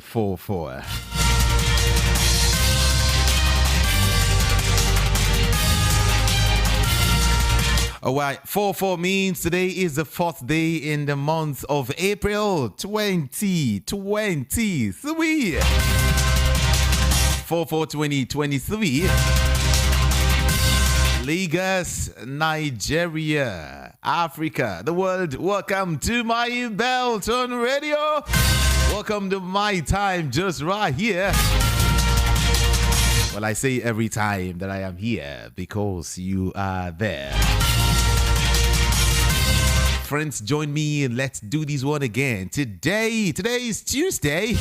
4-4. All right, 4-4 means today is the 4th day in the month of April 2023. 4-4-2023. Lagos, Nigeria, Africa, the world. Welcome to my Belton Radio. Welcome to my time just right here. Well, I say every time that I am here because you are there. Friends, join me and let's do this one again. Today is Tuesday.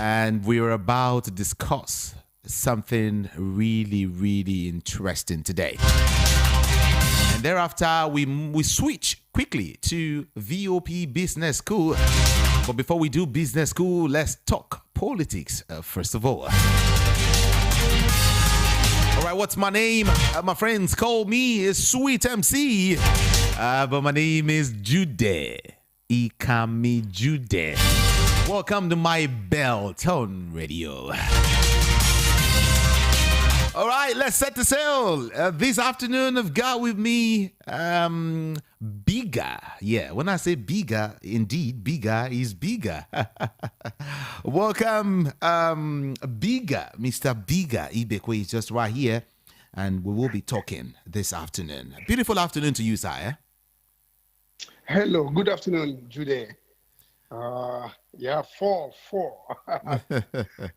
And we're about to discuss something really, really interesting today. And thereafter, we switch quickly to VOP Business School. But before we do Business School, let's talk politics first of all. All right, what's my name? My friends call me Sweet MC. But my name is Jude. Ikami Jude. Welcome to my Belton Radio. All right, let's set the sail. This afternoon, I've got with me Biga. Yeah, when I say Biga, indeed, Biga is bigger. Welcome, Biga. Mr. Biga Ibekwe is just right here, and we will be talking this afternoon. Beautiful afternoon to you, sir. Hello, good afternoon, Jude. 4-4.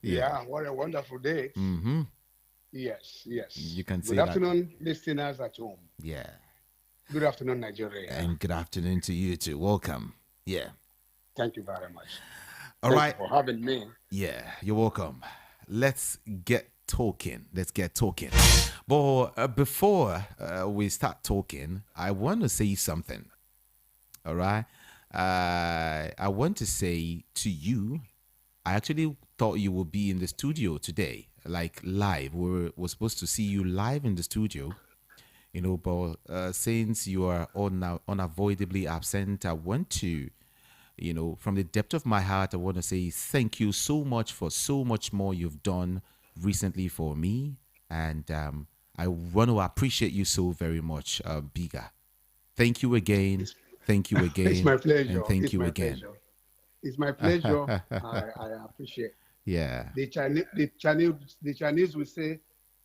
Yeah, what a wonderful day. Mm-hmm. Yes. You can say good afternoon, listeners at home. Yeah. Good afternoon, Nigeria. And good afternoon to you too. Welcome. Yeah. Thank you very much. All right. Thank you for having me. Yeah, you're welcome. Let's get talking. But before we start talking, I want to say something. All right. I want to say to you, I actually thought you would be in the studio today, like live. We're supposed to see you live in the studio, but since you are unavoidably absent, I want to, from the depth of my heart, I want to say thank you so much for so much more you've done recently for me. And I want to appreciate you so very much, Biga. Thank you again. Thank you again. It's my pleasure. And thank you again. Pleasure. It's my pleasure. I appreciate. Yeah. The Chinese will say,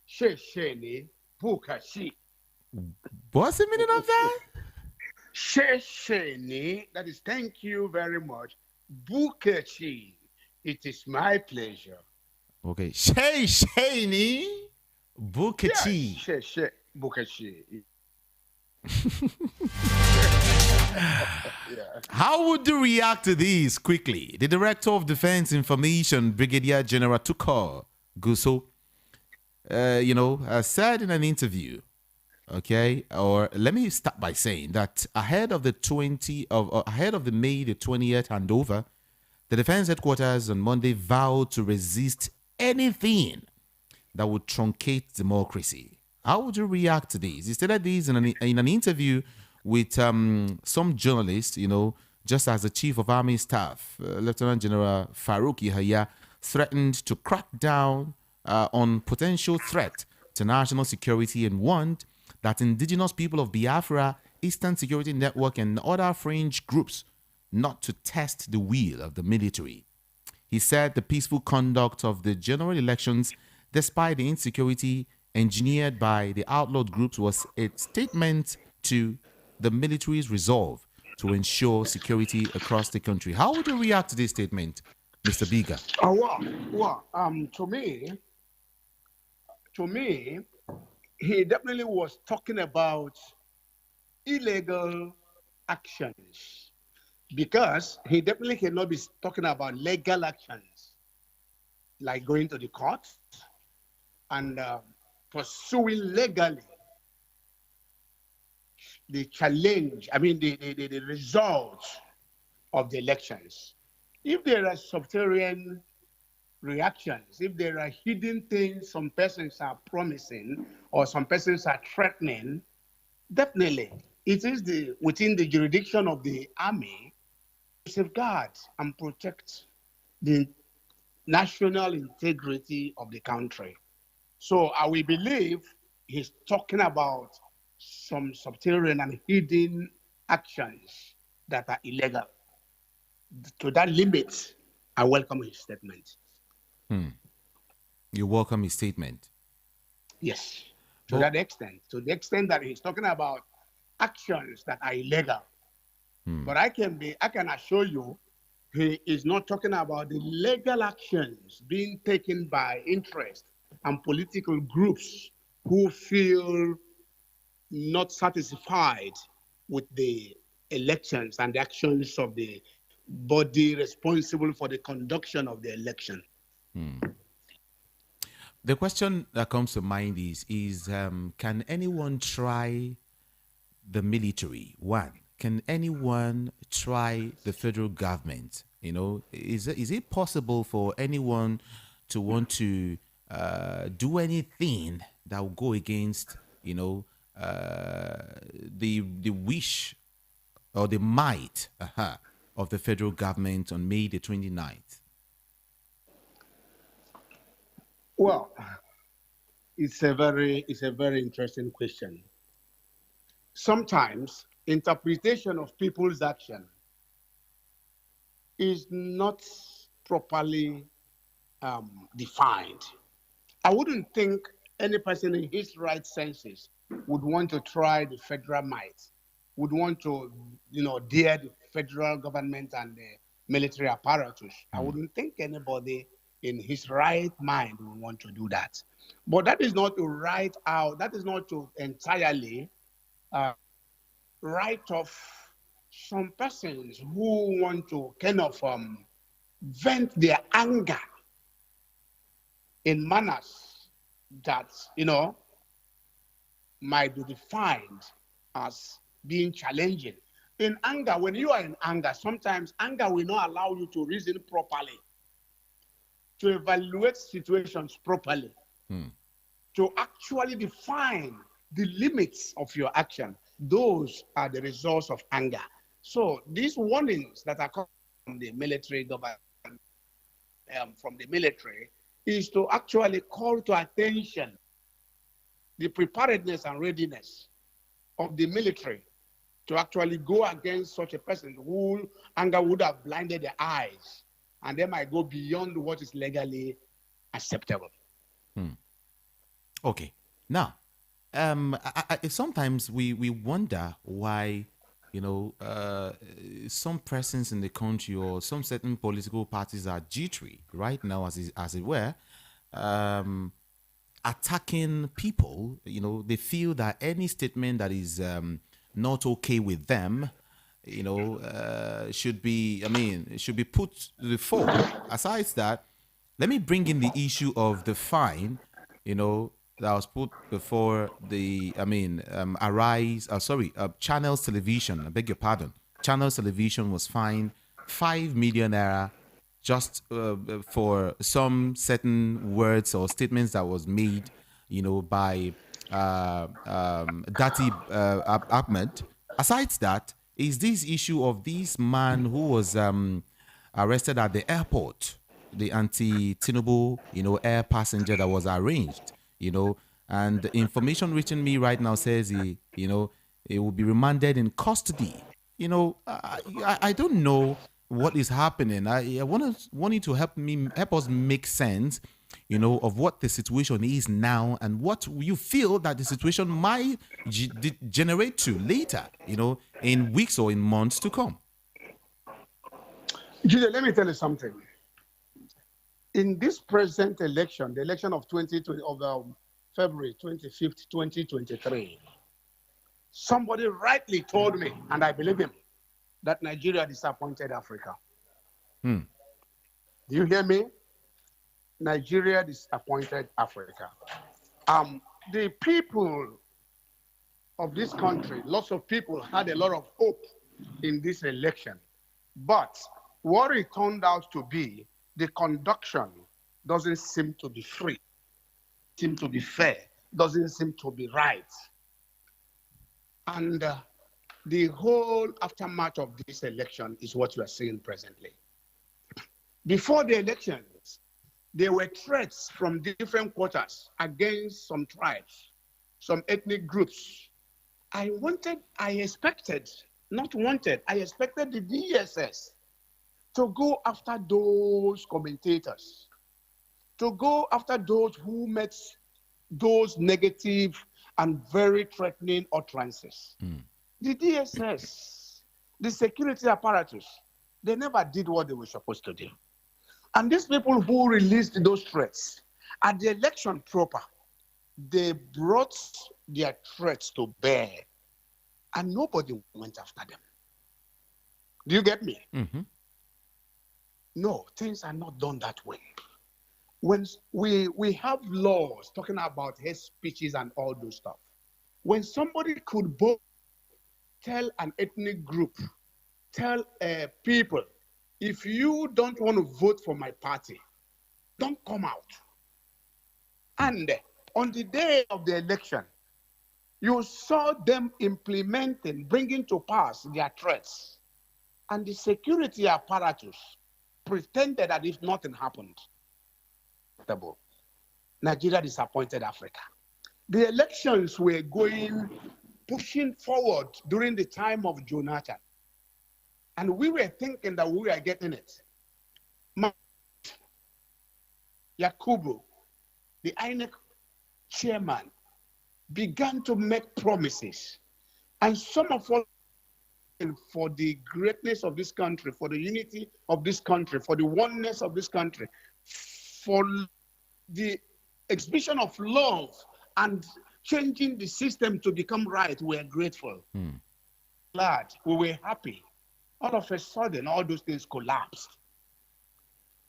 "She ni buka shi." What's the meaning of that? She ni, that is thank you very much. Buka shi. It is my pleasure. Okay. She ni buka chi. She buka shi. Yeah. How would you react to this quickly? The Director of Defense Information, Brigadier General Tukur Guso, said in an interview, okay, or let me start by saying that ahead of the May the 20th handover, the Defense Headquarters on Monday vowed to resist anything that would truncate democracy. How would you react to this? He stated this in an interview with some journalists, just as the Chief of Army Staff, Lieutenant General Farouk Yahya, threatened to crack down on potential threat to national security and warned that indigenous people of Biafra, Eastern Security Network, and other fringe groups not to test the will of the military. He said the peaceful conduct of the general elections, despite the insecurity engineered by the outlawed groups, was a statement to the military's resolve to ensure security across the country. How would you react to this statement, Mr. Biga? To me, he definitely was talking about illegal actions, because he definitely cannot be talking about legal actions, like going to the court and pursuing legally the challenge, the results of the elections. If there are subterranean reactions, if there are hidden things some persons are promising or some persons are threatening, definitely It is within the jurisdiction of the army to safeguard and protect the national integrity of the country. So I will believe he's talking about some subterranean and hidden actions that are illegal. To that limit, I welcome his statement. You welcome his statement. Yes, But to the extent that he's talking about actions that are illegal. But I can assure you, he is not talking about the legal actions being taken by interest and political groups who feel not satisfied with the elections and the actions of the body responsible for the conduction of the election. the question that comes to mind is can anyone try the military? One, can anyone try the federal government? You know, is it possible for anyone to want to do anything that will go against, you know, the wish or the might of the federal government on May the 29th? Well, it's a very interesting question. Sometimes interpretation of people's action is not properly defined. I wouldn't think any person in his right senses would want to try the federal might, would want to, dare the federal government and the military apparatus. I wouldn't think anybody in his right mind would want to do that. But that is not to write out, that is not to entirely write off some persons who want to kind of vent their anger in manners that, might be defined as being challenging. In anger, when you are in anger, sometimes anger will not allow you to reason properly, to evaluate situations properly, to actually define the limits of your action. Those are the results of anger. So these warnings that are coming from the military government, from the military, is to actually call to attention the preparedness and readiness of the military to actually go against such a person who anger would have blinded their eyes, and they might go beyond what is legally acceptable. Okay. Now, sometimes we wonder why, some persons in the country or some certain political parties are jittery right now, as it were, attacking people. They feel that any statement that is not okay with them, should be put to the fore. Aside that, let me bring in the issue of the fine, that was put before the, Channels Television. I beg your pardon. Channels Television was fined 5 million naira just for some certain words or statements that was made, by Dati Ahmed. Aside that, is this issue of this man who was arrested at the airport, the anti-Tinubu, air passenger that was arranged, and the information reaching me right now says he will be remanded in custody. I don't know what is happening. I want you to help us make sense, of what the situation is now and what you feel that the situation might generate to later, in weeks or in months to come. Julia, let me tell you something. In this present election, the election of February 25th, 2023, somebody rightly told me, and I believe him, that Nigeria disappointed Africa. Do you hear me? Nigeria disappointed Africa. The people of this country, lots of people had a lot of hope in this election. But what it turned out to be, the conduction doesn't seem to be free, seem to be fair, doesn't seem to be right. And the whole aftermath of this election is what you are seeing presently. Before the elections, there were threats from different quarters against some tribes, some ethnic groups. I expected the DSS to go after those commentators, to go after those who met those negative and very threatening utterances. The DSS, the security apparatus, they never did what they were supposed to do. And these people who released those threats, at the election proper, they brought their threats to bear, and nobody went after them. Do you get me? Mm-hmm. No, things are not done that way. When we have laws talking about hate speeches and all those stuff, when somebody could both tell an ethnic group, tell people, if you don't want to vote for my party, don't come out. And on the day of the election, you saw them implementing, bringing to pass their threats. And the security apparatus pretended that if nothing happened. Nigeria disappointed Africa. The elections were pushing forward during the time of Jonathan. And we were thinking that we were getting it. Yakubu, the INEC chairman, began to make promises. And some of us, for the greatness of this country, for the unity of this country, for the oneness of this country, for the exhibition of love and changing the system to become right, we are grateful. Glad, we were happy. All of a sudden, all those things collapsed.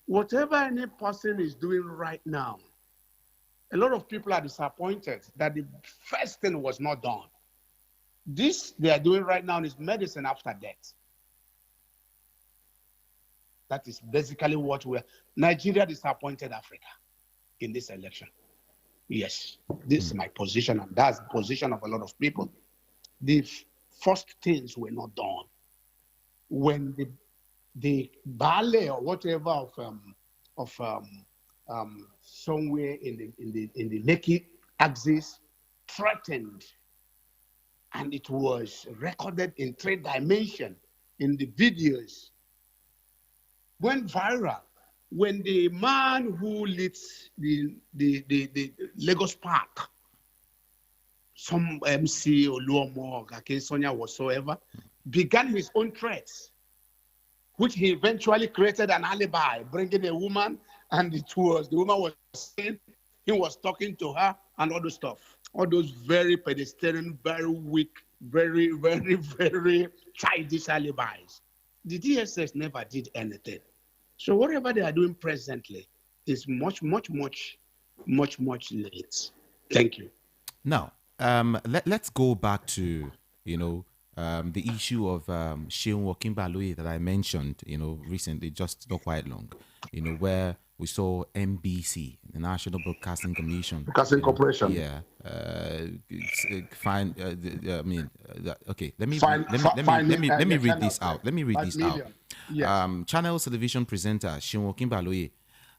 Whatever any person is doing right now, a lot of people are disappointed that the first thing was not done. This they are doing right now is medicine after death. That is basically what Nigeria disappointed Africa in this election. Yes, this is my position, and that's the position of a lot of people. The first things were not done. When the ballet or whatever of somewhere in the Lekki axis threatened, and it was recorded in 3 dimensions in the videos, went viral. When the man who leads the Lagos Park, some MC or Luomo, Sonia whatsoever, began his own threats, which he eventually created an alibi, bringing a woman, and the woman was saying he was talking to her and all those stuff. All those very pedestrian, very weak, very, very, very childish alibis. The DSS never did anything. So whatever they are doing presently is much, much, much, much, much late. Thank you. Now, let's go back to, the issue of Sheun Wakimbalui that I mentioned, recently, just not quite long, where we saw NBC, the National Broadcasting Commission. Broadcasting Corporation. Yeah. Okay. Let me read this out. Let me read this out. Yes. Channels television presenter Sheun Wakimbalui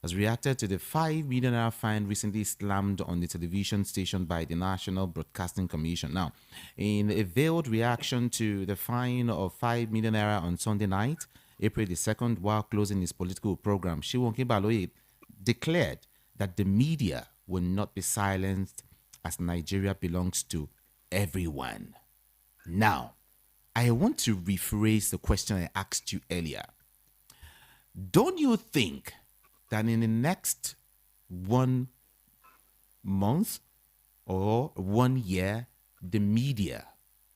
has reacted to the 5 million naira fine recently slammed on the television station by the National Broadcasting Commission. Now, in a veiled reaction to the fine of 5 million naira on Sunday night, April the 2nd, while closing his political program, Sheun Wakimbalui declared that the media will not be silenced as Nigeria belongs to everyone. Now, I want to rephrase the question I asked you earlier. Don't you think that in the next 1 month or 1 year, the media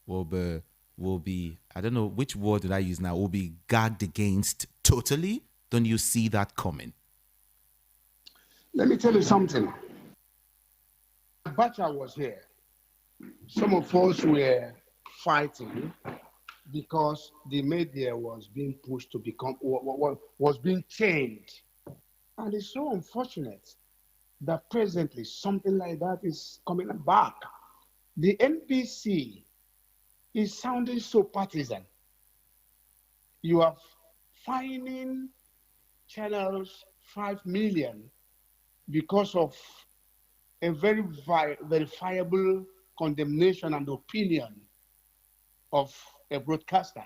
will be, I don't know which word did I use now, will be gagged against totally? Don't you see that coming? Let me tell you something. Abacha was here. Some of us were fighting because the media was being pushed to become, was being changed. And it's so unfortunate that presently something like that is coming back. The NPC is sounding so partisan. You are fining channels 5 million because of a very verifiable condemnation and opinion of a broadcaster.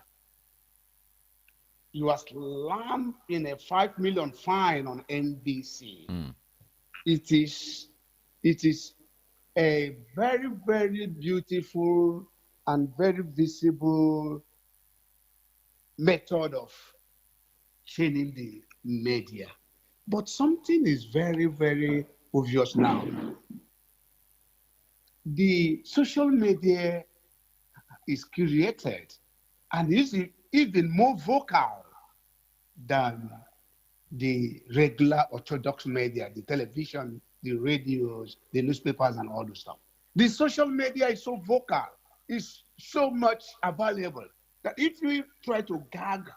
You are slammed in a 5 million fine on NBC. It is a very, very beautiful and very visible method of chaining the media. But something is very, very obvious now. The social media is created and is even more vocal than the regular orthodox media, the television, the radios, the newspapers, and all those stuff. The social media is so vocal, is so much available that if you try to gag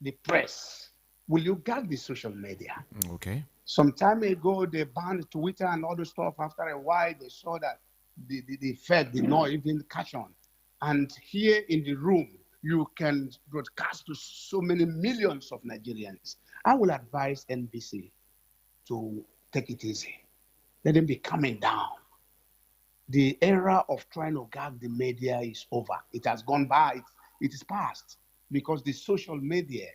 the press, will you gag the social media? Okay. Some time ago, they banned Twitter and all the stuff. After a while, they saw that the effect did not even catch on. And here in the room, you can broadcast to so many millions of Nigerians. I will advise NBC to take it easy. Let them be coming down. The era of trying to gag the media is over. It has gone by. It is past because the social media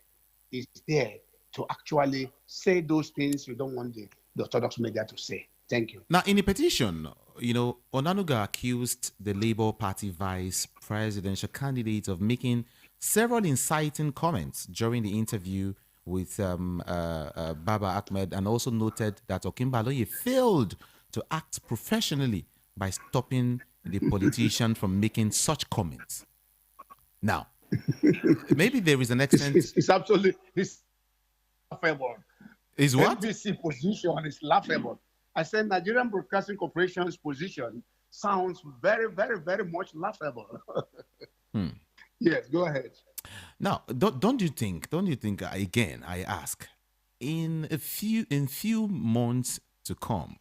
is there to actually say those things you don't want the orthodox media to say. Thank you. Now, in the petition, Onanuga accused the Labour Party vice presidential candidate of making several inciting comments during the interview with Baba Ahmed, and also noted that Okimbaloye failed to act professionally by stopping the politician from making such comments. Now, maybe there is an extent. It's absolutely laughable. Is what? NBC position is laughable. I said Nigerian Broadcasting Corporation's position sounds very, very, very much laughable. Yes, go ahead. Now, don't you think? Again, I ask, in few months to come,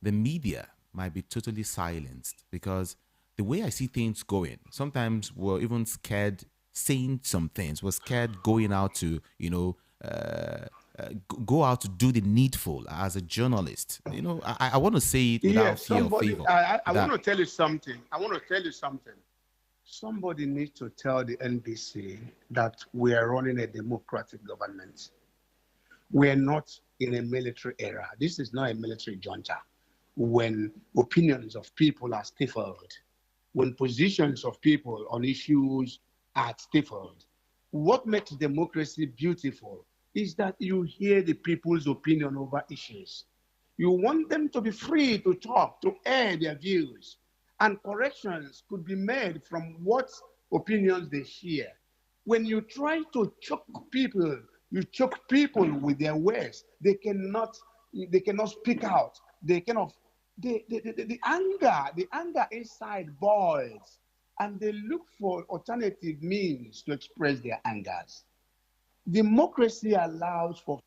the media might be totally silenced, because the way I see things going, sometimes we're even scared saying some things. We're scared going out to go out to do the needful as a journalist. I want to say it without fear or favor. I want to tell you something. Somebody needs to tell the NBC that we are running a democratic government. We are not in a military era. This is not a military junta. When opinions of people are stifled, when positions of people on issues are stifled, what makes democracy beautiful is that you hear the people's opinion over issues. You want them to be free to talk, to air their views, and corrections could be made from what opinions they share. When you try to choke people, you choke people with their words. They cannot speak out. The anger inside boils, and they look for alternative means to express their angers. Democracy allows for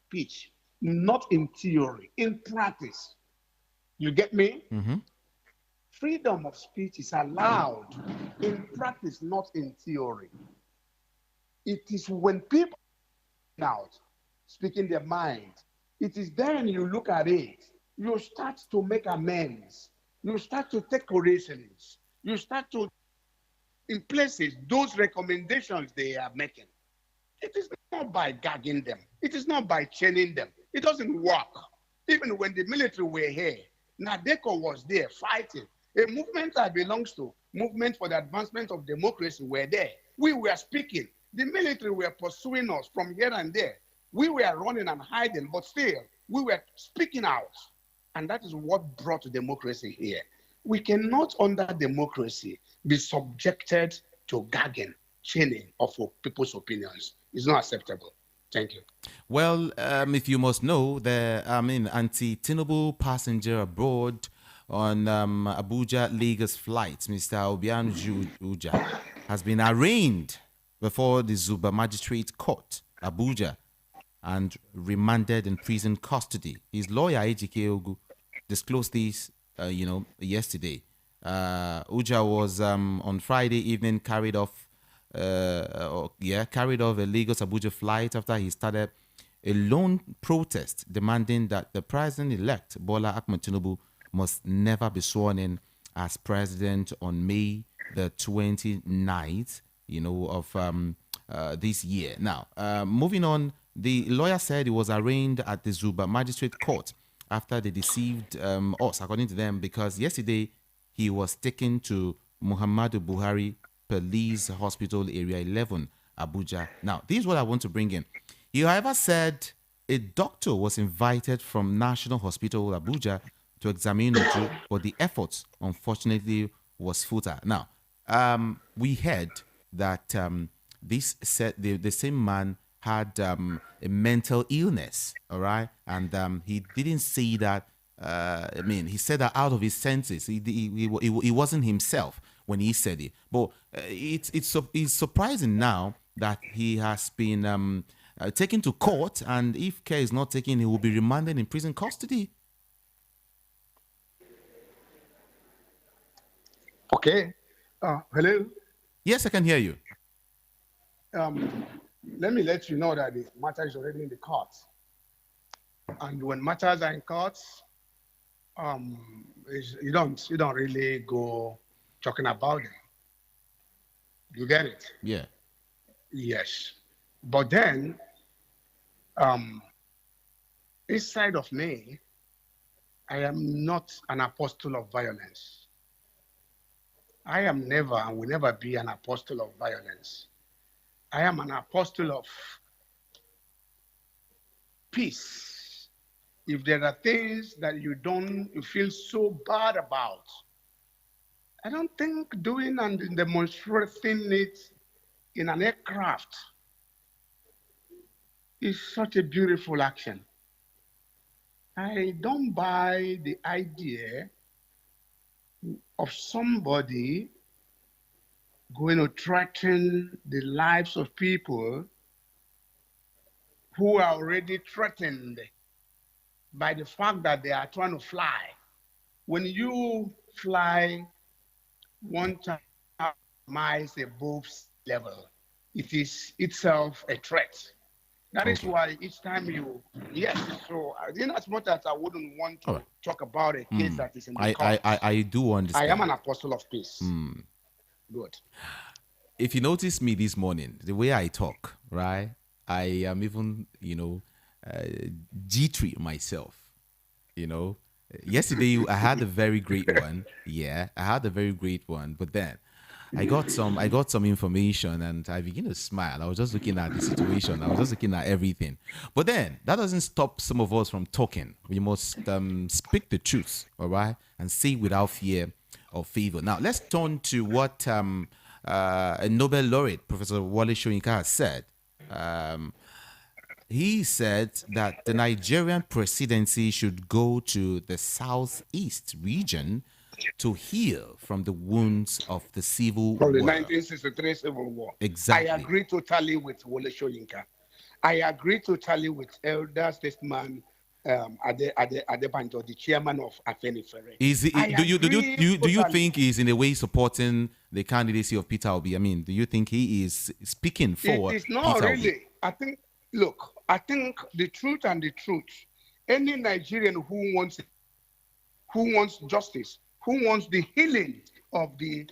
speech, not in theory, in practice. You get me? Mm-hmm. Freedom of speech is allowed in practice, not in theory. It is when people are out speaking their mind, it is then you look at it, you start to make amends, you start to take corrections, you start to, in places, those recommendations they are making. It is not by gagging them. It is not by chaining them. It doesn't work. Even when the military were here, Nadeko was there fighting. A movement I belongs to, Movement for the Advancement of Democracy, were there. We were speaking. The military were pursuing us from here and there. We were running and hiding, but still, we were speaking out. And that is what brought democracy here. We cannot, under democracy, be subjected to gagging, chaining of people's opinions. It's not acceptable. Thank you. Well, if you must know, the anti-Tinubu passenger abroad on Abuja-Lagos flight, Mr. Obianu Uja, has been arraigned before the Zuba Magistrate Court, Abuja, and remanded in prison custody. His lawyer, Ejike Ogu, disclosed this, yesterday. Uja was on Friday evening carried off carried off a Lagos Abuja flight after he started a lone protest demanding that the president-elect Bola Ahmed Tinubu must never be sworn in as president on May the 29th, of this year. Now, moving on, the lawyer said he was arraigned at the Zuba Magistrate Court after they deceived us, according to them, because yesterday he was taken to Muhammadu Buhari Police Hospital Area 11, Abuja. Now, this is what I want to bring in. He, however, said a doctor was invited from National Hospital Abuja to examine Uju, but the efforts, unfortunately, was futile. Now, we heard that this said the same man had a mental illness, all right, and he didn't say that. He said that out of his senses. He wasn't himself when he said it. But it's surprising now that he has been taken to court, and if care is not taken, he will be remanded in prison custody. Okay. Hello. Yes, I can hear you. Let me let you know that the matter is already in the court. And when matters are in courts, you don't really go talking about it. You get it? Yeah. Yes. But then, inside of me, I am not an apostle of violence. I am never and will never be an apostle of violence. I am an apostle of peace. If there are things that you feel so bad about, I don't think doing and demonstrating it in an aircraft is such a beautiful action. I don't buy the idea of somebody going to threaten the lives of people who are already threatened by the fact that they are trying to fly. When you fly 1,000 miles above sea level, it is itself a threat. That is why each time so in as much as I wouldn't want to talk about a case that is in the court, I do understand. I am an apostle of peace. Good. If you notice me this morning, the way I talk, right? I am even, jittery myself, Yesterday I had a very great one. Yeah, I had a very great one. But then I got some information and I began to smile. I was just looking at the situation. I was just looking at everything. But then that doesn't stop some of us from talking. We must speak the truth, all right, and say without fear or favor. Now let's turn to what a Nobel laureate, Professor Wale Soyinka, has said. He said that the Nigerian presidency should go to the southeast region to heal from the wounds of the civil war. From the 1963 Civil War. Exactly. I agree totally with Wole Soyinka. I agree totally with elder statesman Adebanjo, the chairman of Afenifere. Do you think he's in a way supporting the candidacy of Peter Obi? I mean, do you think he is speaking for? It is not Peter really. Obi? I think the truth, any Nigerian who wants justice, who wants the healing of the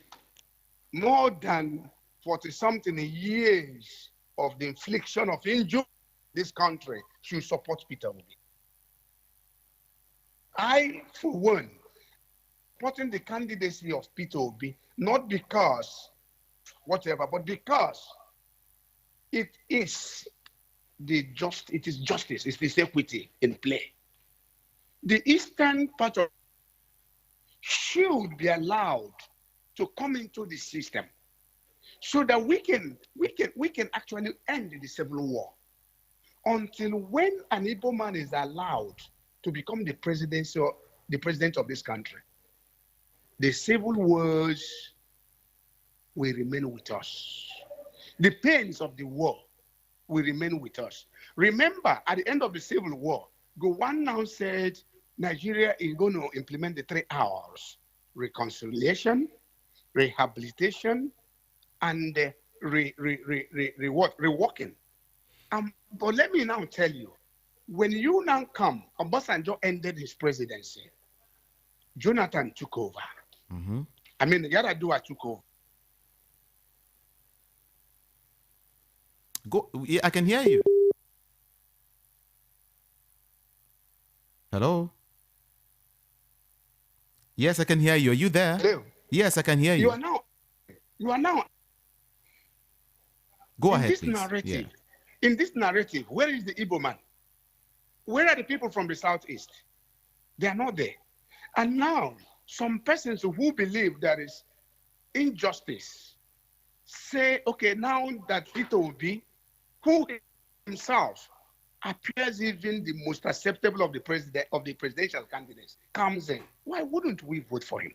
more than 40-something years of the infliction of injury in this country, should support Peter Obi. I, for one, supporting the candidacy of Peter Obi, not because whatever, but because it is justice, it is equity in play. The eastern part of should be allowed to come into the system so that we can actually end the civil war. Until when an Igbo man is allowed to become the president of this country, the civil wars will remain with us. The pains of the war will remain with us. Remember, at the end of the Civil War, Gowon now said Nigeria is going to implement the 3 hours. reconciliation, rehabilitation, and reworking. But let me now tell you, when you now come, Obasanjo ended his presidency. Jonathan took over. Mm-hmm. I mean, Yaradua took over. Go. Yeah, I can hear you. Hello. Yes, I can hear you. Are you there? Hello. Yes, I can hear you. You are now. Go in ahead, this please. narrative. Yeah. In this narrative, where is the Igbo man? Where are the people from the southeast? They are not there. And now, some persons who believe there is injustice say, okay, now that Peter Obi, who himself appears even the most acceptable of the presidential candidates, comes in. Why wouldn't we vote for him?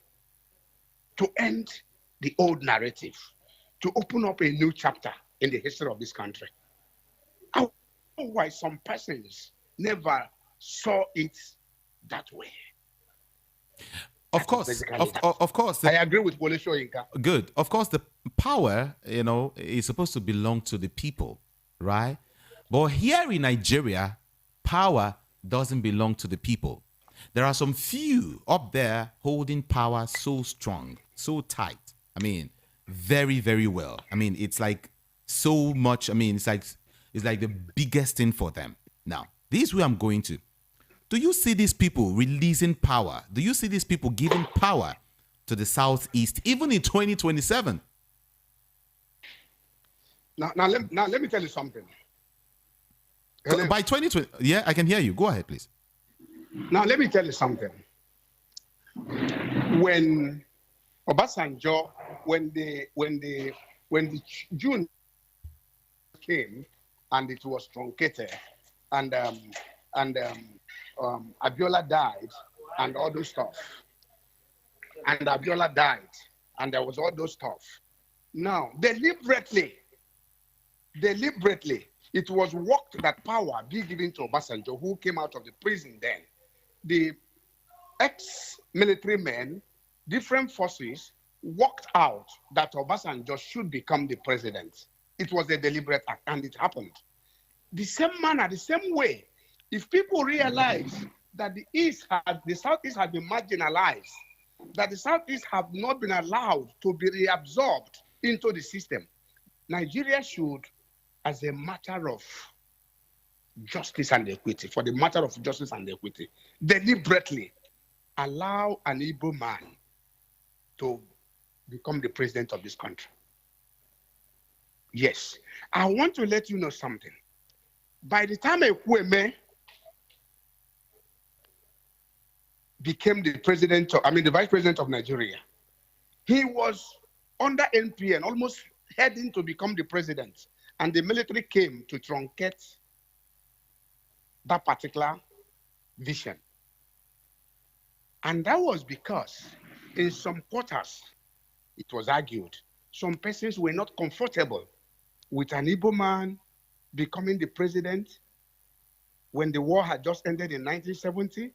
To end the old narrative, to open up a new chapter in the history of this country. I don't know why some persons never saw it that way. Of course. I agree with Wole Soyinka. Good. Of course, the power, is supposed to belong to the people, right? But here in Nigeria, power doesn't belong to the people. There are some few up there holding power so strong, so tight. I mean, very, very well. I mean, it's like so much. I mean, it's like the biggest thing for them. Now, this is where I'm going to. Do you see these people releasing power? Do you see these people giving power to the Southeast, even in 2027? Now let me tell you something. Hello? By 2020, yeah, I can hear you. Go ahead, please. Now let me tell you something. When Obasanjo, when the June came and it was truncated, and Abiola died, and all those stuff, and Abiola died, and there was all those stuff. Now, deliberately, it was worked that power be given to Obasanjo, who came out of the prison then. The ex-military men, different forces, worked out that Obasanjo should become the president. It was a deliberate act, and it happened. The same manner, the same way, if people realize that the Southeast has been marginalized, that the Southeast have not been allowed to be reabsorbed into the system, Nigeria should, as a matter of justice and equity, for the matter of justice and equity, deliberately allow an Igbo man to become the president of this country. Yes. I want to let you know something. By the time Ekwueme became the vice president of Nigeria, he was under NPN, almost heading to become the president. And the military came to truncate that particular vision. And that was because in some quarters, it was argued, some persons were not comfortable with an Igbo man becoming the president when the war had just ended in 1970,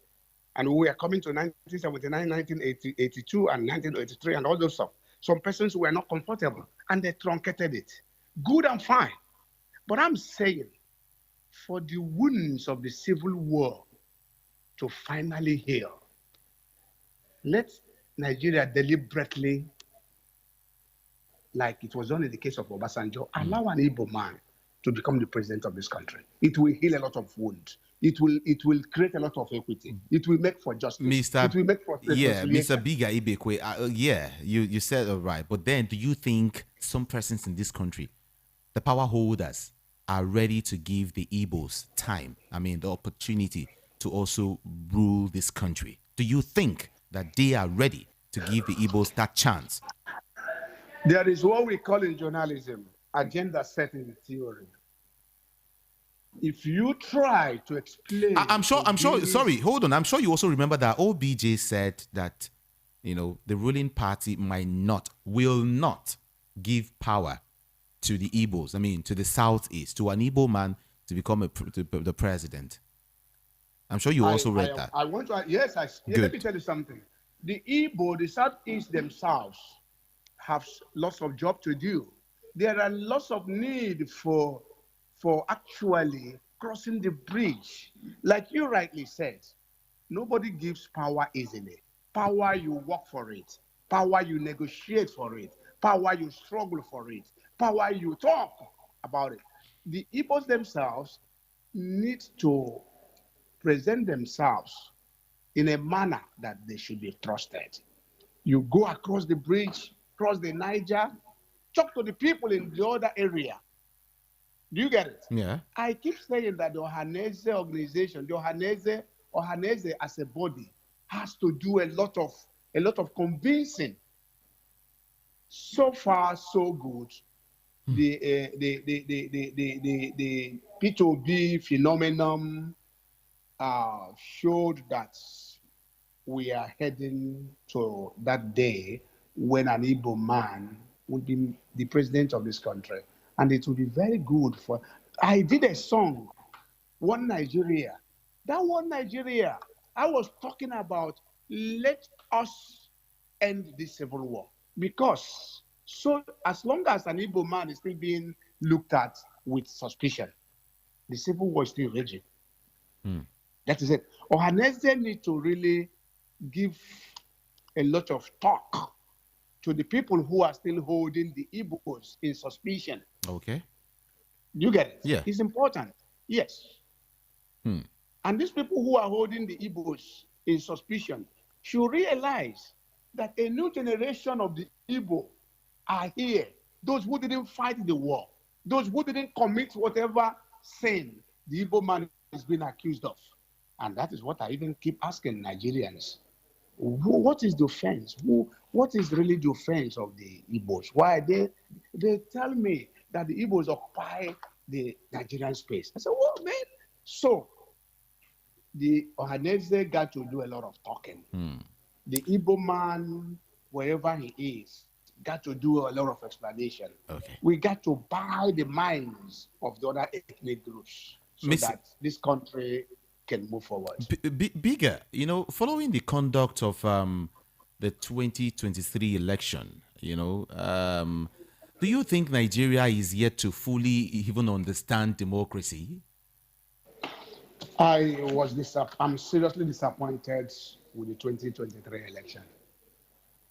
and we were coming to 1979, 1982, and 1983, and all those stuff. Some persons were not comfortable, and they truncated it. Good and fine. But I'm saying, for the wounds of the civil war to finally heal, let Nigeria deliberately, like it was done in the case of Obasanjo, allow an Igbo man to become the president of this country. It will heal a lot of wounds. It will create a lot of equity. It will make for justice. It will make for Mr. Biga Ibekwe, you said it right. But then, do you think some persons in this country, the power holders, are ready to give the Igbos time, the opportunity to also rule this country? Do you think that they are ready to give the Igbos that chance? There is what we call in journalism agenda setting theory. If you try to explain, I'm sure. Sorry, hold on. I'm sure you also remember that OBJ said that, the ruling party will not give power to the Igbos. To the Southeast, to an Igbo man to become the president. I'm sure you also read that. I want to. Yes, let me tell you something. The Igbo, the Southeast themselves, have lots of job to do. There are lots of need for actually crossing the bridge. Like you rightly said, nobody gives power easily. Power, you work for it. Power, you negotiate for it. Power, you struggle for it. Power, you talk about it. The Igbos themselves need to present themselves in a manner that they should be trusted. You go across the bridge, cross the Niger, talk to the people in the other area. Do you get it? Yeah. I keep saying that the Ohanese organization, the Ohanese as a body, has to do a lot of convincing. So far, so good. The P2B phenomenon showed that we are heading to that day when an Igbo man will be the president of this country. And it will be very good for. I did a song, One Nigeria. That One Nigeria, I was talking about let us end this civil war. Because so as long as an Igbo man is still being looked at with suspicion, the civil war is still raging. That is it. Ohanese need to really give a lot of talk to the people who are still holding the Igbos in suspicion. Okay. You get it? Yeah. It's important. Yes. And these people who are holding the Igbos in suspicion should realize that a new generation of the Igbo are here. Those who didn't fight the war, those who didn't commit whatever sin the Igbo man is being accused of. And that is what I even keep asking Nigerians. What is the offense? What is really the offense of the Igbos? Why they tell me that the Igbos occupy the Nigerian space. I said, well, man, so the Ohanese got to do a lot of talking. The Igbo man, wherever he is, got to do a lot of explanation. Okay. We got to buy the minds of the other ethnic groups so that this country can move forward. Bigger, following the conduct of the 2023 election, do you think Nigeria is yet to fully even understand democracy? I'm seriously disappointed with the 2023 election.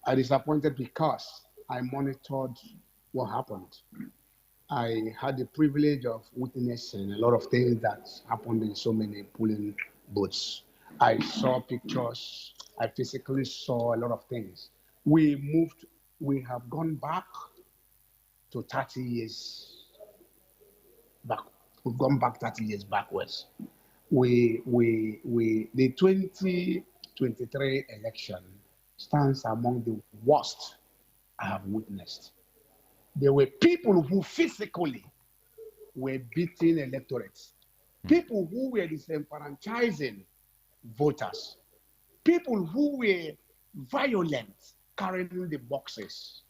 I'm disappointed because I monitored what happened. I had the privilege of witnessing a lot of things that happened in so many polling booths. I saw pictures. I physically saw a lot of things. We have gone back to 30 years back. We've gone back 30 years backwards. The 2023 election stands among the worst I have witnessed. There were people who physically were beating electorates, people who were disenfranchising voters, people who were violent, carrying the boxes.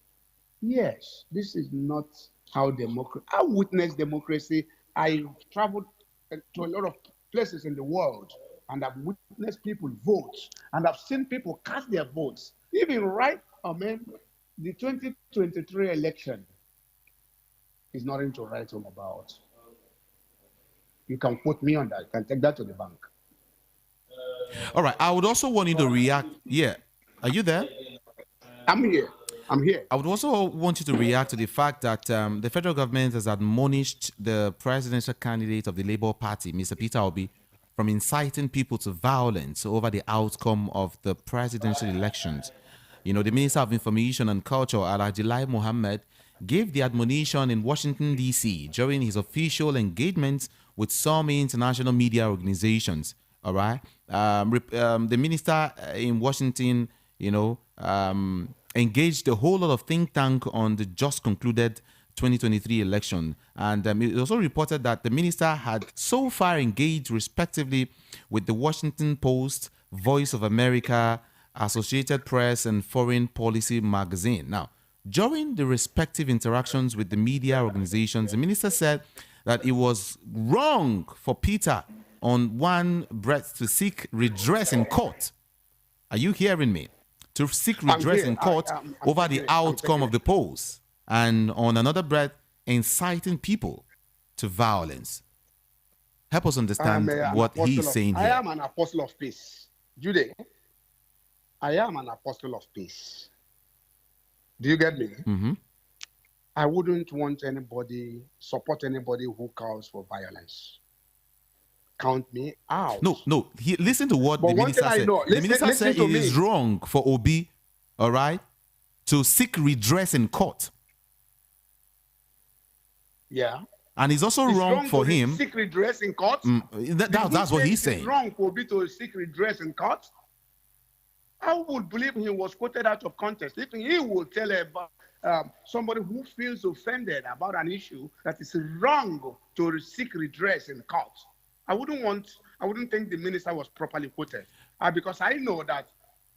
Yes, this is not how democracy. I witnessed democracy. I traveled to a lot of places in the world, and I've witnessed people vote, and I've seen people cast their votes. Even the 2023 election is nothing to write home about. You can quote me on that. You can take that to the bank. All right. I would also want you to react. Yeah. Are you there? I'm here. I would also want you to react to the fact that the federal government has admonished the presidential candidate of the Labour Party, Mr. Peter Obi, from inciting people to violence over the outcome of the presidential elections. The Minister of Information and Culture, Alhaji Lai Mohammed, gave the admonition in Washington, D.C. during his official engagements with some international media organizations. All right. The minister in Washington, engaged a whole lot of think tank on the just concluded 2023 election. And it also reported that the minister had so far engaged respectively with the Washington Post, Voice of America, Associated Press, and Foreign Policy magazine. Now, during the respective interactions with the media organizations, the minister said that it was wrong for Peter on one breath to seek redress in court. Are you hearing me? to seek redress in court over the outcome of the polls, and on another breath, inciting people to violence. Help us understand what he's saying here. I am an apostle of peace. Jude, I am an apostle of peace. Do you get me? Mm-hmm. I wouldn't want anybody, support anybody who calls for violence. Count me out. No. Listen to what the minister said. The minister said it is wrong for Obi, all right, to seek redress in court. Yeah. And it's also wrong for him to seek redress in court. That's what he's saying. It's wrong for Obi to seek redress in court. I would believe he was quoted out of context. If he would tell about somebody who feels offended about an issue that is wrong to seek redress in court, I wouldn't think the minister was properly quoted, because I know that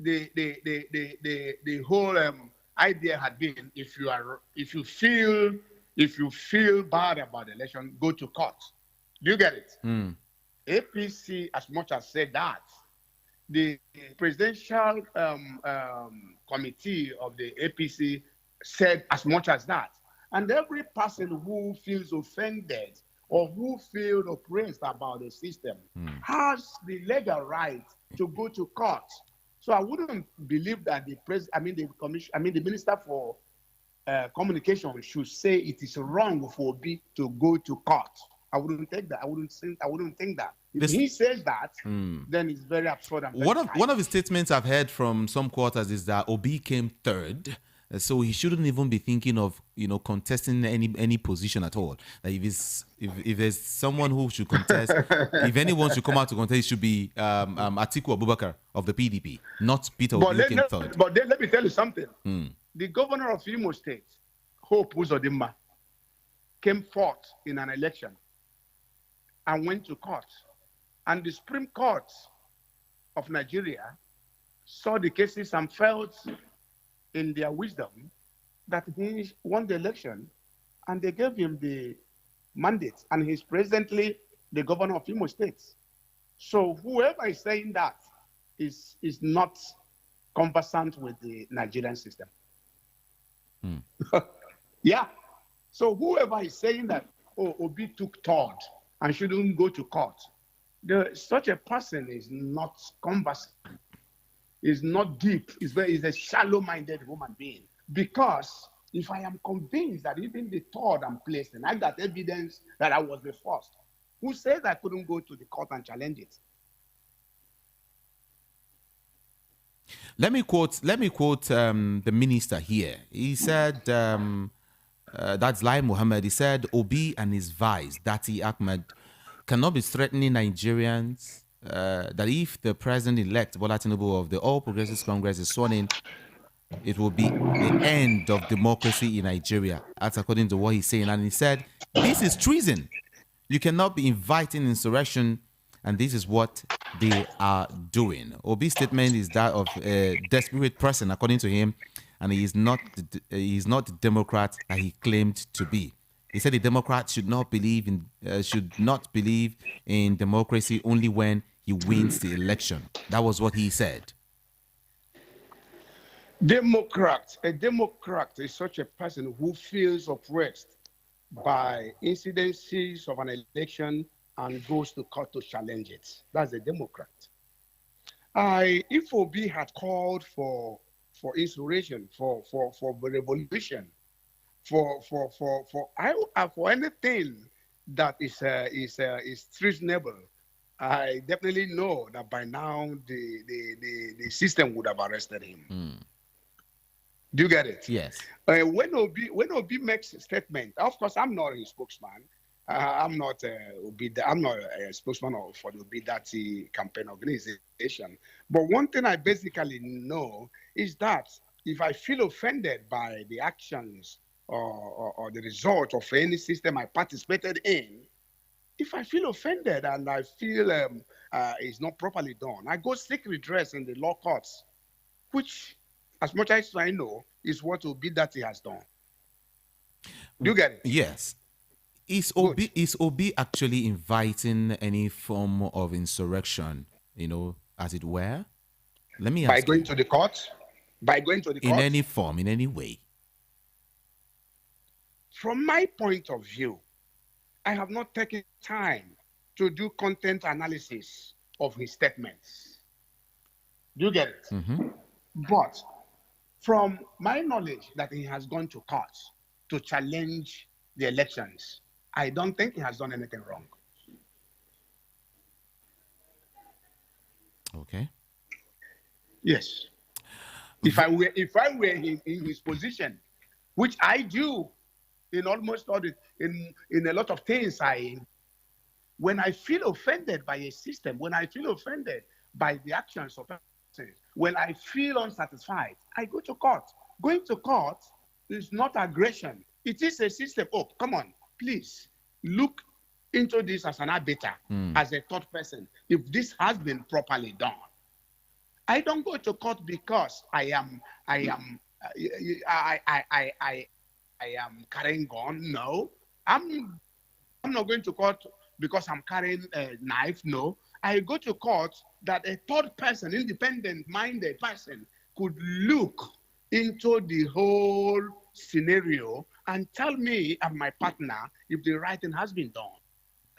the whole idea had been, if you feel bad about the election, go to court. Do you get it? APC, as much as said that, the presidential committee of the APC said as much as that, and every person who feels offended or who feels oppressed about the system has the legal right to go to court. So I wouldn't believe that the minister for communication should say it is wrong for Obi to go to court. I wouldn't take that. I wouldn't think that. If he says that, then it's very absurd. And one of the statements I've heard from some quarters is that Obi came third. So he shouldn't even be thinking of, contesting any position at all. Like if there's someone who should contest, if anyone should come out to contest, it should be Atiku Abubakar of the PDP, not Peter Obi came third. But then let me tell you something. The governor of Imo State, Hope Uzodimma, came fourth in an election and went to court. And the Supreme Court of Nigeria saw the cases and felt in their wisdom that he won the election, and they gave him the mandate, and he's presently the governor of Imo State. So whoever is saying that is not conversant with the Nigerian system. Yeah. So whoever is saying that, Obi took third and shouldn't go to court, such a person is not conversant. Is not deep. Is a shallow-minded human being. Because if I am convinced that even the third I'm placed in, I got evidence that I was the first, who says I couldn't go to the court and challenge it? Let me quote the minister here. He said, that's Lai Mohammed. He said, Obi and his vice, Dati Ahmed, cannot be threatening Nigerians. That if the president-elect Bola Tinubu of the All Progressives Congress is sworn in, it will be the end of democracy in Nigeria. That's according to what he's saying. And he said, this is treason. You cannot be inviting insurrection, and this is what they are doing. Obi's statement is that of a desperate person, according to him, and he is not the Democrat that he claimed to be. He said the Democrats should not believe in democracy only when he wins the election. That was what he said. A Democrat is such a person who feels oppressed by incidences of an election and goes to court to challenge it. That's a Democrat. If Obi had called for insurrection, for revolution, for anything that is treasonable, I definitely know that by now the system would have arrested him. Do you get it? Yes. When Obi makes a statement, of course, I'm not his spokesman. I'm not a spokesman for the Obi Dati campaign organization. But one thing I basically know is that if I feel offended by the actions or the result of any system I participated in, if I feel offended and I feel it's not properly done, I go seek redress in the law courts, which, as much as I know, is what Obi Dati has done. Do you get it? Yes. Is Obi actually inviting any form of insurrection, as it were? Let me ask. By going to the court? by going to the In court? any form, in any way. From my point of view, I have not taken time to do content analysis of his statements. Do you get it? Mm-hmm. But from my knowledge that he has gone to court to challenge the elections, I don't think he has done anything wrong. Okay. Yes. If I were in his position, which I do in almost all in a lot of things, when I feel offended by a system, when I feel offended by the actions of persons, when I feel unsatisfied, I go to court. Going to court is not aggression. It is a system. Oh, come on, please look into this as an arbiter, as a third person, if this has been properly done. I don't go to court because I am carrying gun. No, I'm not going to court because I'm carrying a knife. No, I go to court that a third person, independent-minded person, could look into the whole scenario and tell me and my partner if the right thing has been done.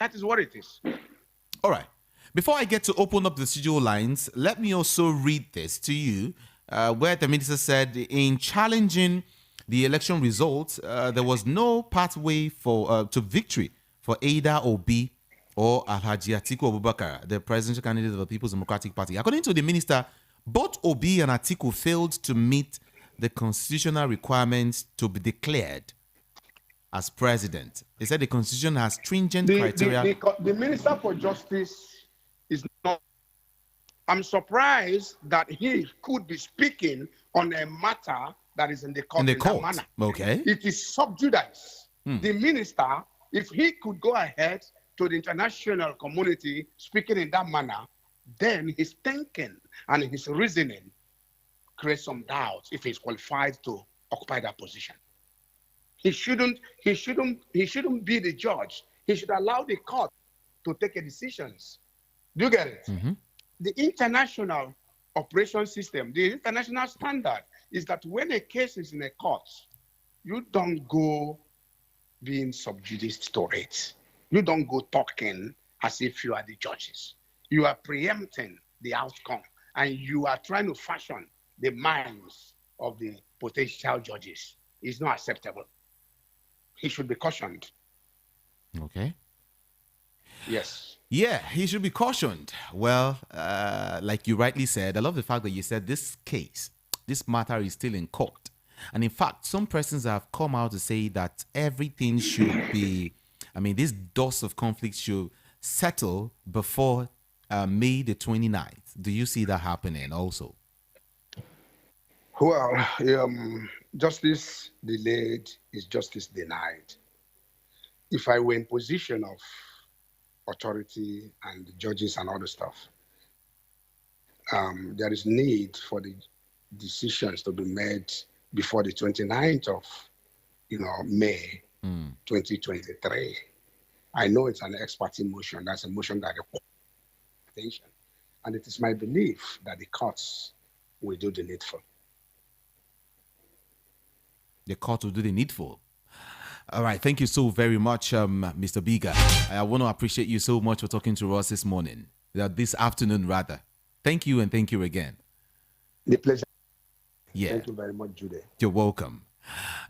That is what it is. All right. Before I get to open up the studio lines, let me also read this to you, where the minister said in challenging the election results, there was no pathway to victory for either Obi or Alhaji Atiku Abubakar, the presidential candidate of the People's Democratic Party. According to the minister, both Obi and Atiku failed to meet the constitutional requirements to be declared as president. He said the constitution has stringent criteria. The Minister for Justice is not. I'm surprised that he could be speaking on a matter that is in the court. That manner. Okay. It is sub judice. The minister, if he could go ahead to the international community speaking in that manner, then his thinking and his reasoning creates some doubts if he's qualified to occupy that position. He shouldn't be the judge. He should allow the court to take a decisions. Do you get it? Mm-hmm. The international operation system, the international standard is that when a case is in a court, you don't go being sub judice to it. You don't go talking as if you are the judges. You are preempting the outcome and you are trying to fashion the minds of the potential judges. It's not acceptable. He should be cautioned. Okay. Yes. Yeah, he should be cautioned. Well, like you rightly said, I love the fact that you said this matter is still in court. And in fact, some persons have come out to say that everything should be, this dust of conflict should settle before May the 29th. Do you see that happening also? Well, justice delayed is justice denied. If I were in position of authority and the judges and all the stuff, there is need for the decisions to be made before the 29th of May 2023. I know it's an ex parte motion. That's a motion that requires attention. And it is my belief that the courts will do the needful. The court will do the needful. All right. Thank you so very much, Mr. Biga. I want to appreciate you so much for talking to us this morning, this afternoon rather. Thank you and thank you again. The pleasure. Yeah. Thank you very much, Jude. You're welcome.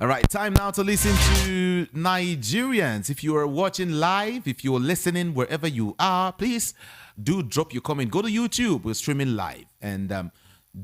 All right. Time now to listen to Nigerians. If you are watching live, if you're listening wherever you are, please do drop your comment. Go to YouTube. We're streaming live and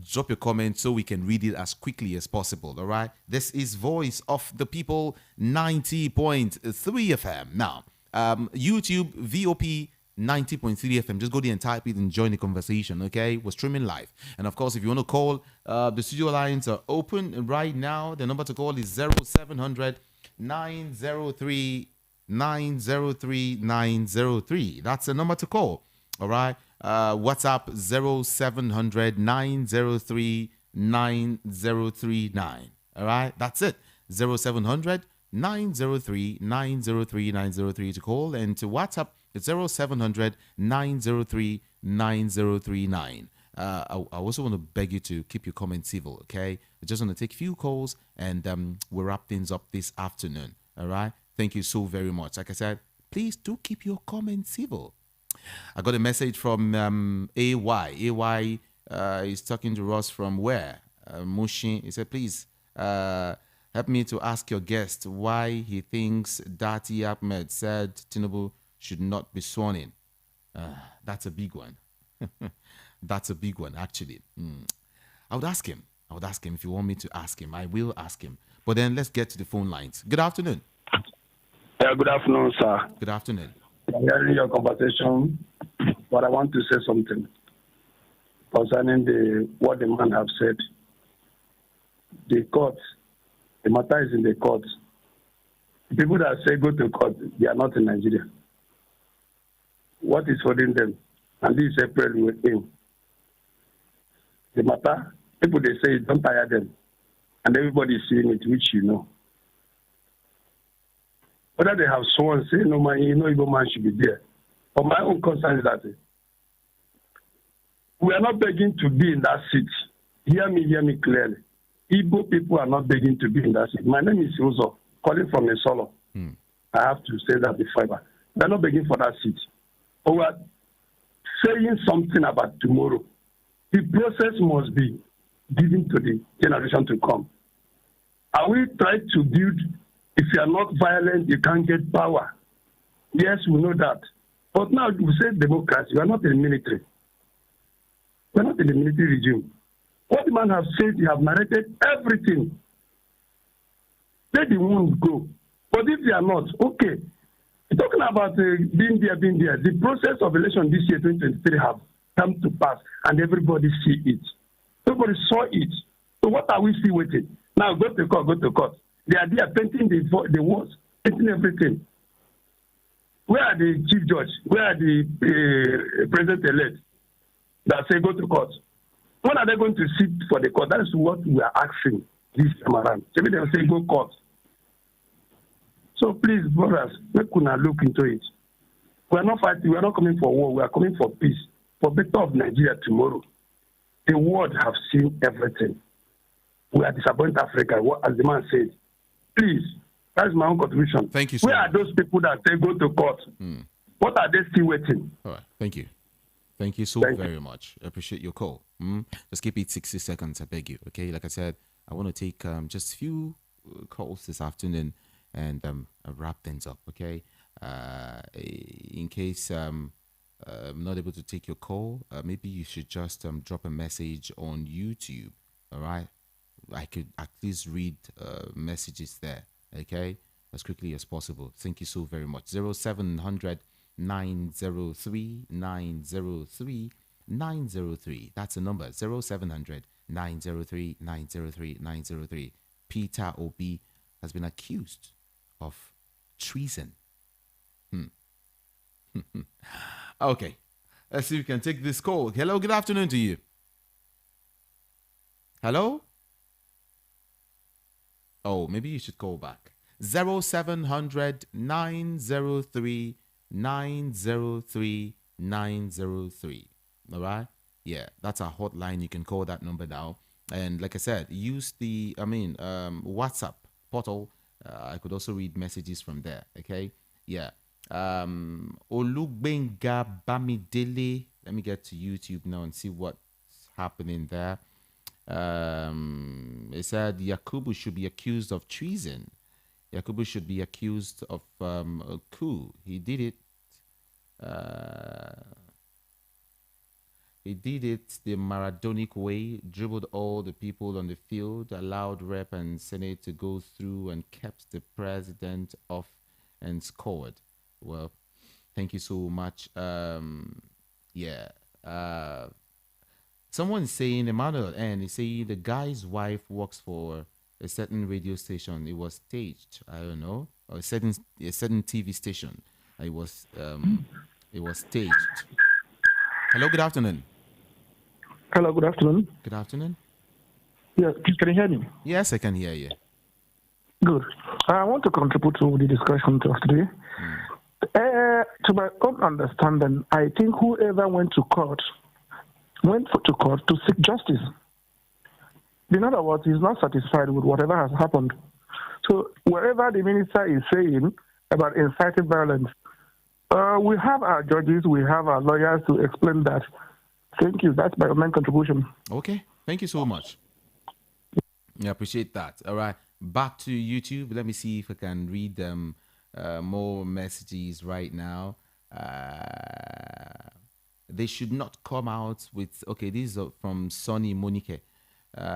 drop your comment so we can read it as quickly as possible. All right. This is Voice of the People 90.3 FM. Now, YouTube, VOP 90.3 FM. Just go there and type it and join the conversation. Okay. We're streaming live. And of course, if you want to call, the studio lines are open right now. The number to call is 0700 903 903 903. That's the number to call. All right. WhatsApp 0700 903 9039. All right, that's it. 0700 903 903 903 to call, and to WhatsApp it's 0700 903 9039. I also want to beg you to keep your comments civil, okay? I just want to take a few calls and we'll wrap things up this afternoon, all right? Thank you so very much. Like I said, please do keep your comments civil. I got a message from AY. AY is talking to us from where? Mushin. He said, please help me to ask your guest why he thinks Dati Ahmed said Tinubu should not be sworn in. That's a big one. That's a big one, actually. I would ask him. If you want me to ask him. I will ask him. But then let's get to the phone lines. Good afternoon. Good afternoon, sir. Good afternoon. I'm hearing your conversation, but I want to say something concerning what the man have said. The court, the matter is in the court. The people that say go to court, they are not in Nigeria. What is holding them? And this April with him. The matter, people they say don't tire them, and everybody is seeing it, which you know. Whether they have sworn, say no man, Igbo man should be there. But my own concern is that we are not begging to be in that seat. Hear me clearly. Igbo people are not begging to be in that seat. My name is Uzo, calling from a solo. I have to say that before. They're not begging for that seat. But we are saying something about tomorrow. The process must be given to the generation to come. Are we trying to build? If you are not violent, you can't get power. Yes, we know that. But now we say democracy. We are not in the military. We are not in the military regime. What the man has said, he have narrated everything. Let the wound go. But if they are not, okay. You're talking about being there. The process of election this year, 2023, have come to pass, and everybody see it. Everybody saw it. So what are we still waiting? Now go to court. They are there painting the walls, painting everything. Where are the chief judge? Where are the president-elect that say go to court? When are they going to sit for the court? That is what we are asking this time around. Maybe they'll say go court. So please, brothers, we could not look into it. We are not fighting. We are not coming for war. We are coming for peace, for better of Nigeria tomorrow. The world have seen everything. We are disappointed Africa, as the man said. Please, that is my own contribution. Thank you so Where much. are those people that say go to court? What are they still waiting? All right. Thank you. Thank you so very much. I appreciate your call. Just keep it 60 seconds, I beg you. Okay. Like I said, I want to take just a few calls this afternoon and wrap things up. Okay. In case I'm not able to take your call, maybe you should just drop a message on YouTube. All right. I could at least read messages there, okay, as quickly as possible. Thank you so very much. 0700 903 903 903. That's the number. 0700 903 903 903. Peter Obi has been accused of treason. Okay, let's see if we can take this call. Hello, good afternoon to you. Hello? Oh, maybe you should call back. 0700 903 903 903. All right? Yeah, that's our hotline. You can call that number now. And like I said, use the, WhatsApp portal. I could also read messages from there. Okay? Yeah. Olugbenga Bamidele. Let me get to YouTube now and see what's happening there. It said Yakubu should be accused of treason. Yakubu should be accused of a coup. He did it. He did it the Maradonic way, dribbled all the people on the field, allowed Rep and Senate to go through and kept the president off and scored. Well, thank you so much. Someone's saying, Emmanuel, and he say the guy's wife works for a certain radio station. It was staged. I don't know, or a certain TV station. It was staged. Hello, good afternoon. Hello, good afternoon. Good afternoon. Yes, please, can you hear me? Yes, I can hear you. Good. I want to contribute to the discussion of today. To my own understanding, I think whoever went to court went to court to seek justice. In other words, he's not satisfied with whatever has happened. So wherever the minister is saying about inciting violence, we have our judges, we have our lawyers to explain that. Thank you. That's my main contribution. Okay. Thank you so much. I appreciate that. All right. Back to YouTube. Let me see if I can read more messages right now. They should not come out with, okay, this is from Sonny Monique.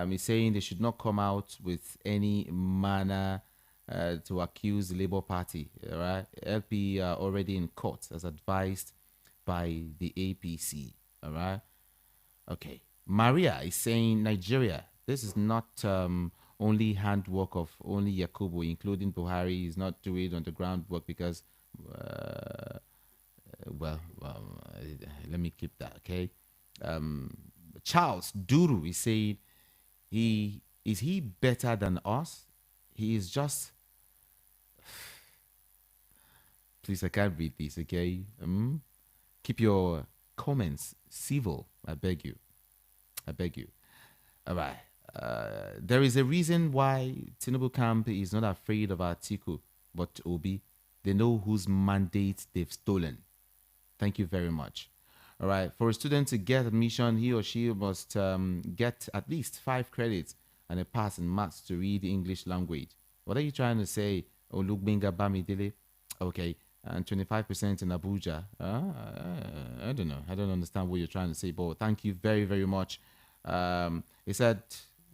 He's saying they should not come out with any manner to accuse the Labour Party. All right. LP are already in court as advised by the APC. All right. Okay. Maria is saying Nigeria. This is not only handwork of only Yakubu, including Buhari. Is not doing on the groundwork because, let me keep that, okay? Charles Duru is saying, is he better than us? He is just... Please, I can't read this, okay? Keep your comments civil, I beg you. I beg you. All right. There is a reason why Tinubu camp is not afraid of Atiku, but Obi. They know whose mandate they've stolen. Thank you very much. All right. For a student to get admission, he or she must get at least 5 credits and a pass in maths to read the English language. What are you trying to say? Olugbenga Bamidele? Okay. And 25% in Abuja. I don't know. I don't understand what you're trying to say, but thank you very, very much. He said,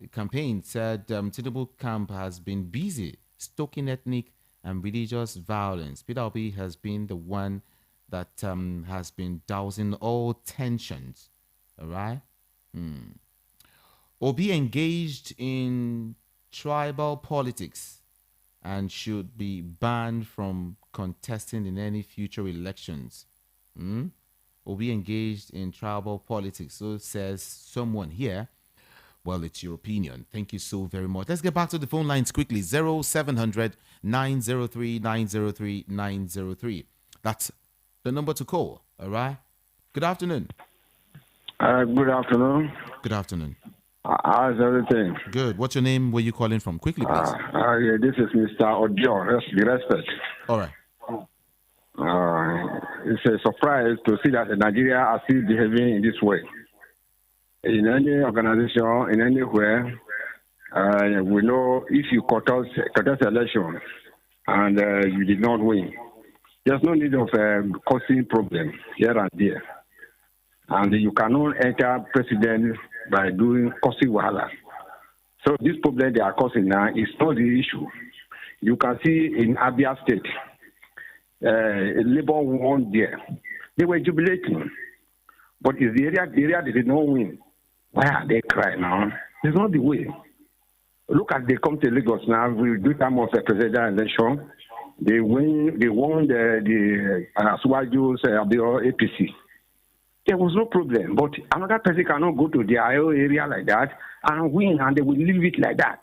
the campaign said Tinubu camp has been busy stoking ethnic and religious violence. Peter Obi has been the one that has been dousing all tensions. All right? Obi engaged in tribal politics and should be banned from contesting in any future elections. Obi engaged in tribal politics, so says someone here. Well, it's your opinion. Thank you so very much. Let's get back to the phone lines quickly. 0700 903 903 903. That's the number to call. All right. Good afternoon. Good afternoon. Good afternoon. How's everything? Good. What's your name? Where you calling from? Quickly, please. Yeah, this is Mr. Ojo. Respect. All right. It's a surprise to see that Nigeria are still behaving in this way. In any organization, in anywhere, we know if you contest election and you did not win, there's no need of causing problem here and there. And you cannot enter president by doing causing wahala. So this problem they are causing now is not the issue. You can see in Abia State, Labour won there. They were jubilating. But it's the area they did not win. Why are they crying now? It's not the way. Look at they come to Lagos now. We do time of the presidential election. They won the Aswaju's APC. There was no problem. But another person cannot go to the IO area like that and win, and they will leave it like that.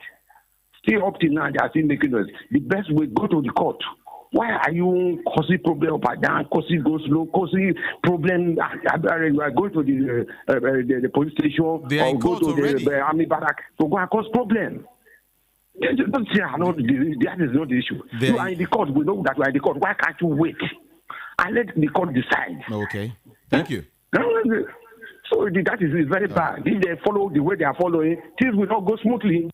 Still up till now, they are still making us. The best way, go to the court. Why are you causing problem up and down, causing go slow, causing problem? You are going to the police station or go to the army barrack to go and cause problem. Don't say, that is not the issue. You are in the court. We know that you are in the court. Why can't you wait and let the court decide? Okay. Thank you. So that is very bad. If they follow the way they are following, things will not go smoothly.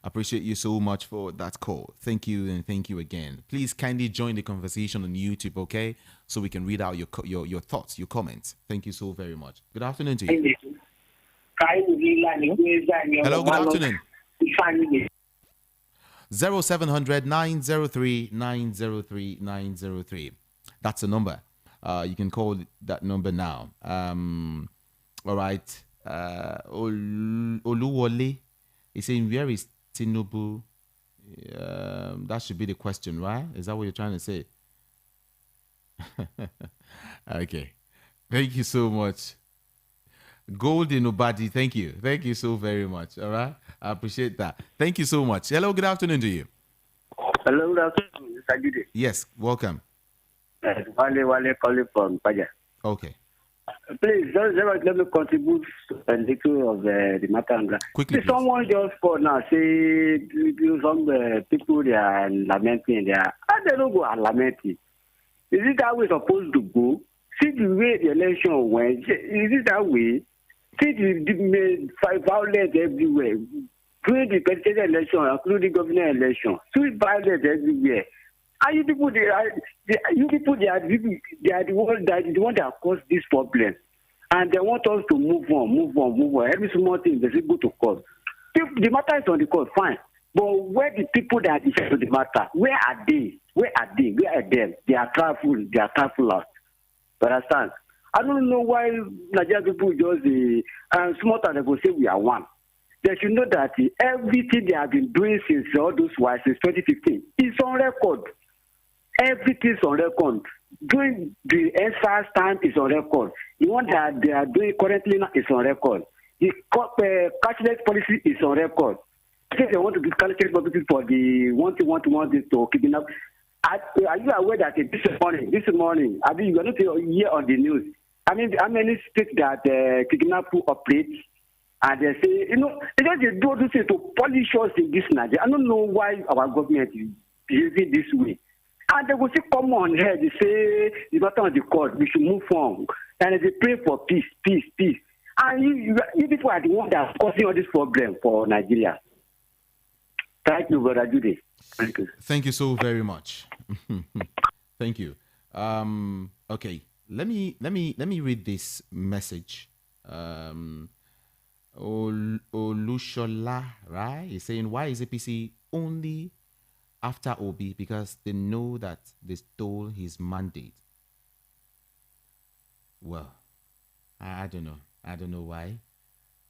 Appreciate you so much for that call. Thank you, and thank you again. Please kindly join the conversation on YouTube, okay? So we can read out your thoughts, your comments. Thank you so very much. Good afternoon to you. Hello, good afternoon. 0700 903 903 903. That's the number. You can call that number now. All right. Oluwole is saying, where is Tinubu? That should be the question, right? Is that what you're trying to say? Okay. Thank you so much. Golden Obadi, thank you. Thank you so very much. All right. I appreciate that. Thank you so much. Hello, good afternoon to you. Hello, good afternoon. Yes, welcome. Wale calling from Paja. Okay. Please, let me contribute a little of the matter. Quickly, please. Someone just called now, say some people they are lamenting. They don't go and lamenting. Is it that way supposed to go? See the way the election went. Is it that way? See the violence everywhere. During the presidential election, including governor election, see violence everywhere. And you people, they are the one that caused this problem. And they want us to move on. Every small thing they say go to court. If the matter is on the court, fine. But where the people that are deciding the matter, where are they? Where are them? They are travelers. You understand? I don't know why Nigerian people just small time they go say we are one. They should know that everything they have been doing since all those while since 2015 is on record. Everything is on record. During the SARS time is on record. The one that they are doing currently now is on record. The cashless policy is on record. They want to do cashless policy for the want to kidnap. Are you aware that this morning, I mean, you're not here on the news. I mean, how many states that kidnap who operate, and they say, they just do this to polish us in this Nigeria. I don't know why our government is behaving this way. And they will say, come on here, they say, the matter on the court, we should move on. And they pray for peace. And you people are the ones that are causing all this problem for Nigeria. Thank you, Brother Judy. Thank you. Thank you so very much. Thank you. Okay, let me read this message. Olushola, right? He's saying, why is APC only after Obi? Because they know that they stole his mandate. Well, I don't know. I don't know why.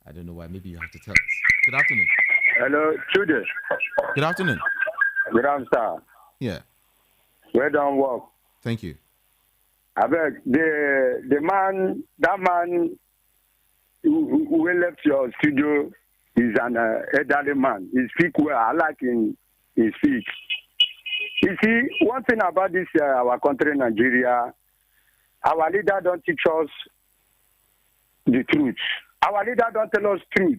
Maybe you have to tell us. Good afternoon. Hello, Judy. Good afternoon. Good afternoon, sir. Yeah. Well done work. Thank you. I beg that man who left your studio is an elderly man. He speak well. I like him. He speak. You see, one thing about this our country, Nigeria, our leader don't teach us the truth. Our leader don't tell us truth.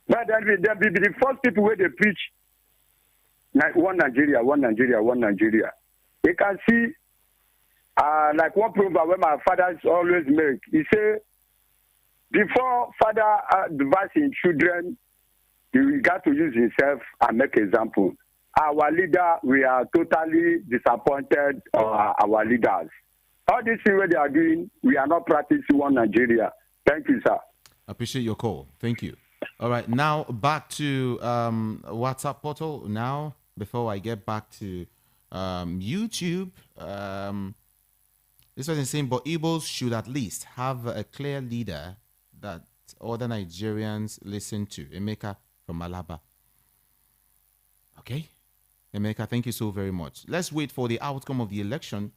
But they'll be the first people where they preach one Nigeria. You can see, like one proverb where my fathers always make. He say, before father advising children, he got to use himself and make example. Our leader, we are totally disappointed our leaders. All this thing what they are doing, we are not practicing one Nigeria. Thank you, sir. I appreciate your call. Thank you. All right, now back to WhatsApp portal. Now, before I get back to YouTube, this was saying, but Igbos should at least have a clear leader that other Nigerians listen to. Emeka from Malaba. Okay, Emeka, thank you so very much. Let's wait for the outcome of the election.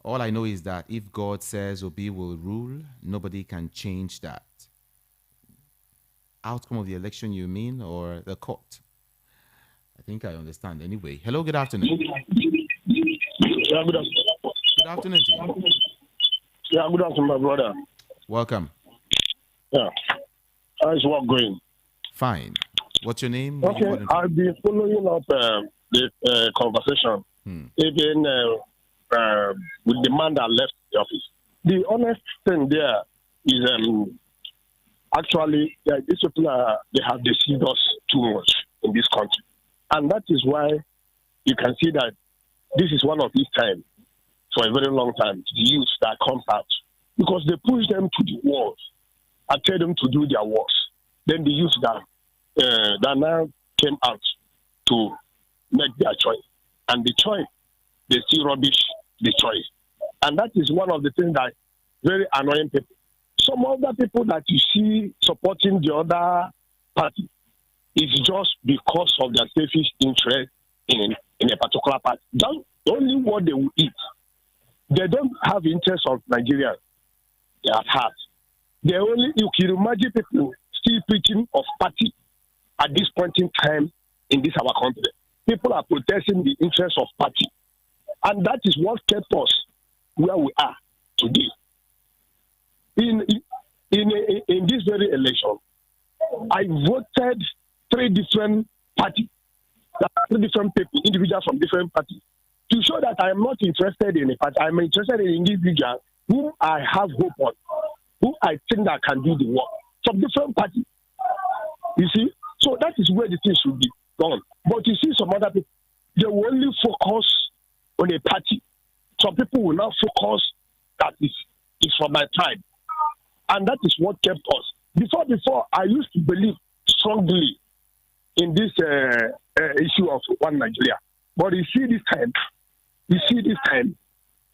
All I know is that if God says Obi will rule, nobody can change that. Outcome of the election, you mean, or the court? I think I understand. Anyway, hello, good afternoon. Yeah, good afternoon. Good afternoon to you. Yeah, good afternoon, my brother. Welcome. Yeah. How's work going? Fine. What's your name? Okay, I've been following up the conversation, even with the man that left the office. The honest thing there is actually these people they have deceived us too much in this country. And that is why you can see that this is one of these times for a very long time, the youth that comes out. Because they push them to the walls and tell them to do their works. Then the youth that now came out to make their choice. And the choice, they still rubbish the choice. And that is one of the things that very annoying people. Some other people that you see supporting the other party is just because of their selfish interest in a particular party. That's only what they will eat. They don't have interest of Nigeria at heart. They only, you can imagine people still preaching of party at this point in time in this our country. People are protesting the interest of party. And that is what kept us where we are today. in this very election, I voted 3 different parties, 3 different people, individuals from different parties, to show that I am not interested in a party. I am interested in individuals whom I have hope on, who I think that can do the work from different parties. You see, so that is where the thing should be done. But you see, some other people, they will only focus on a party. Some people will now focus that it's from my tribe. And that is what kept us. Before, I used to believe strongly in this issue of one Nigeria. But you see this time,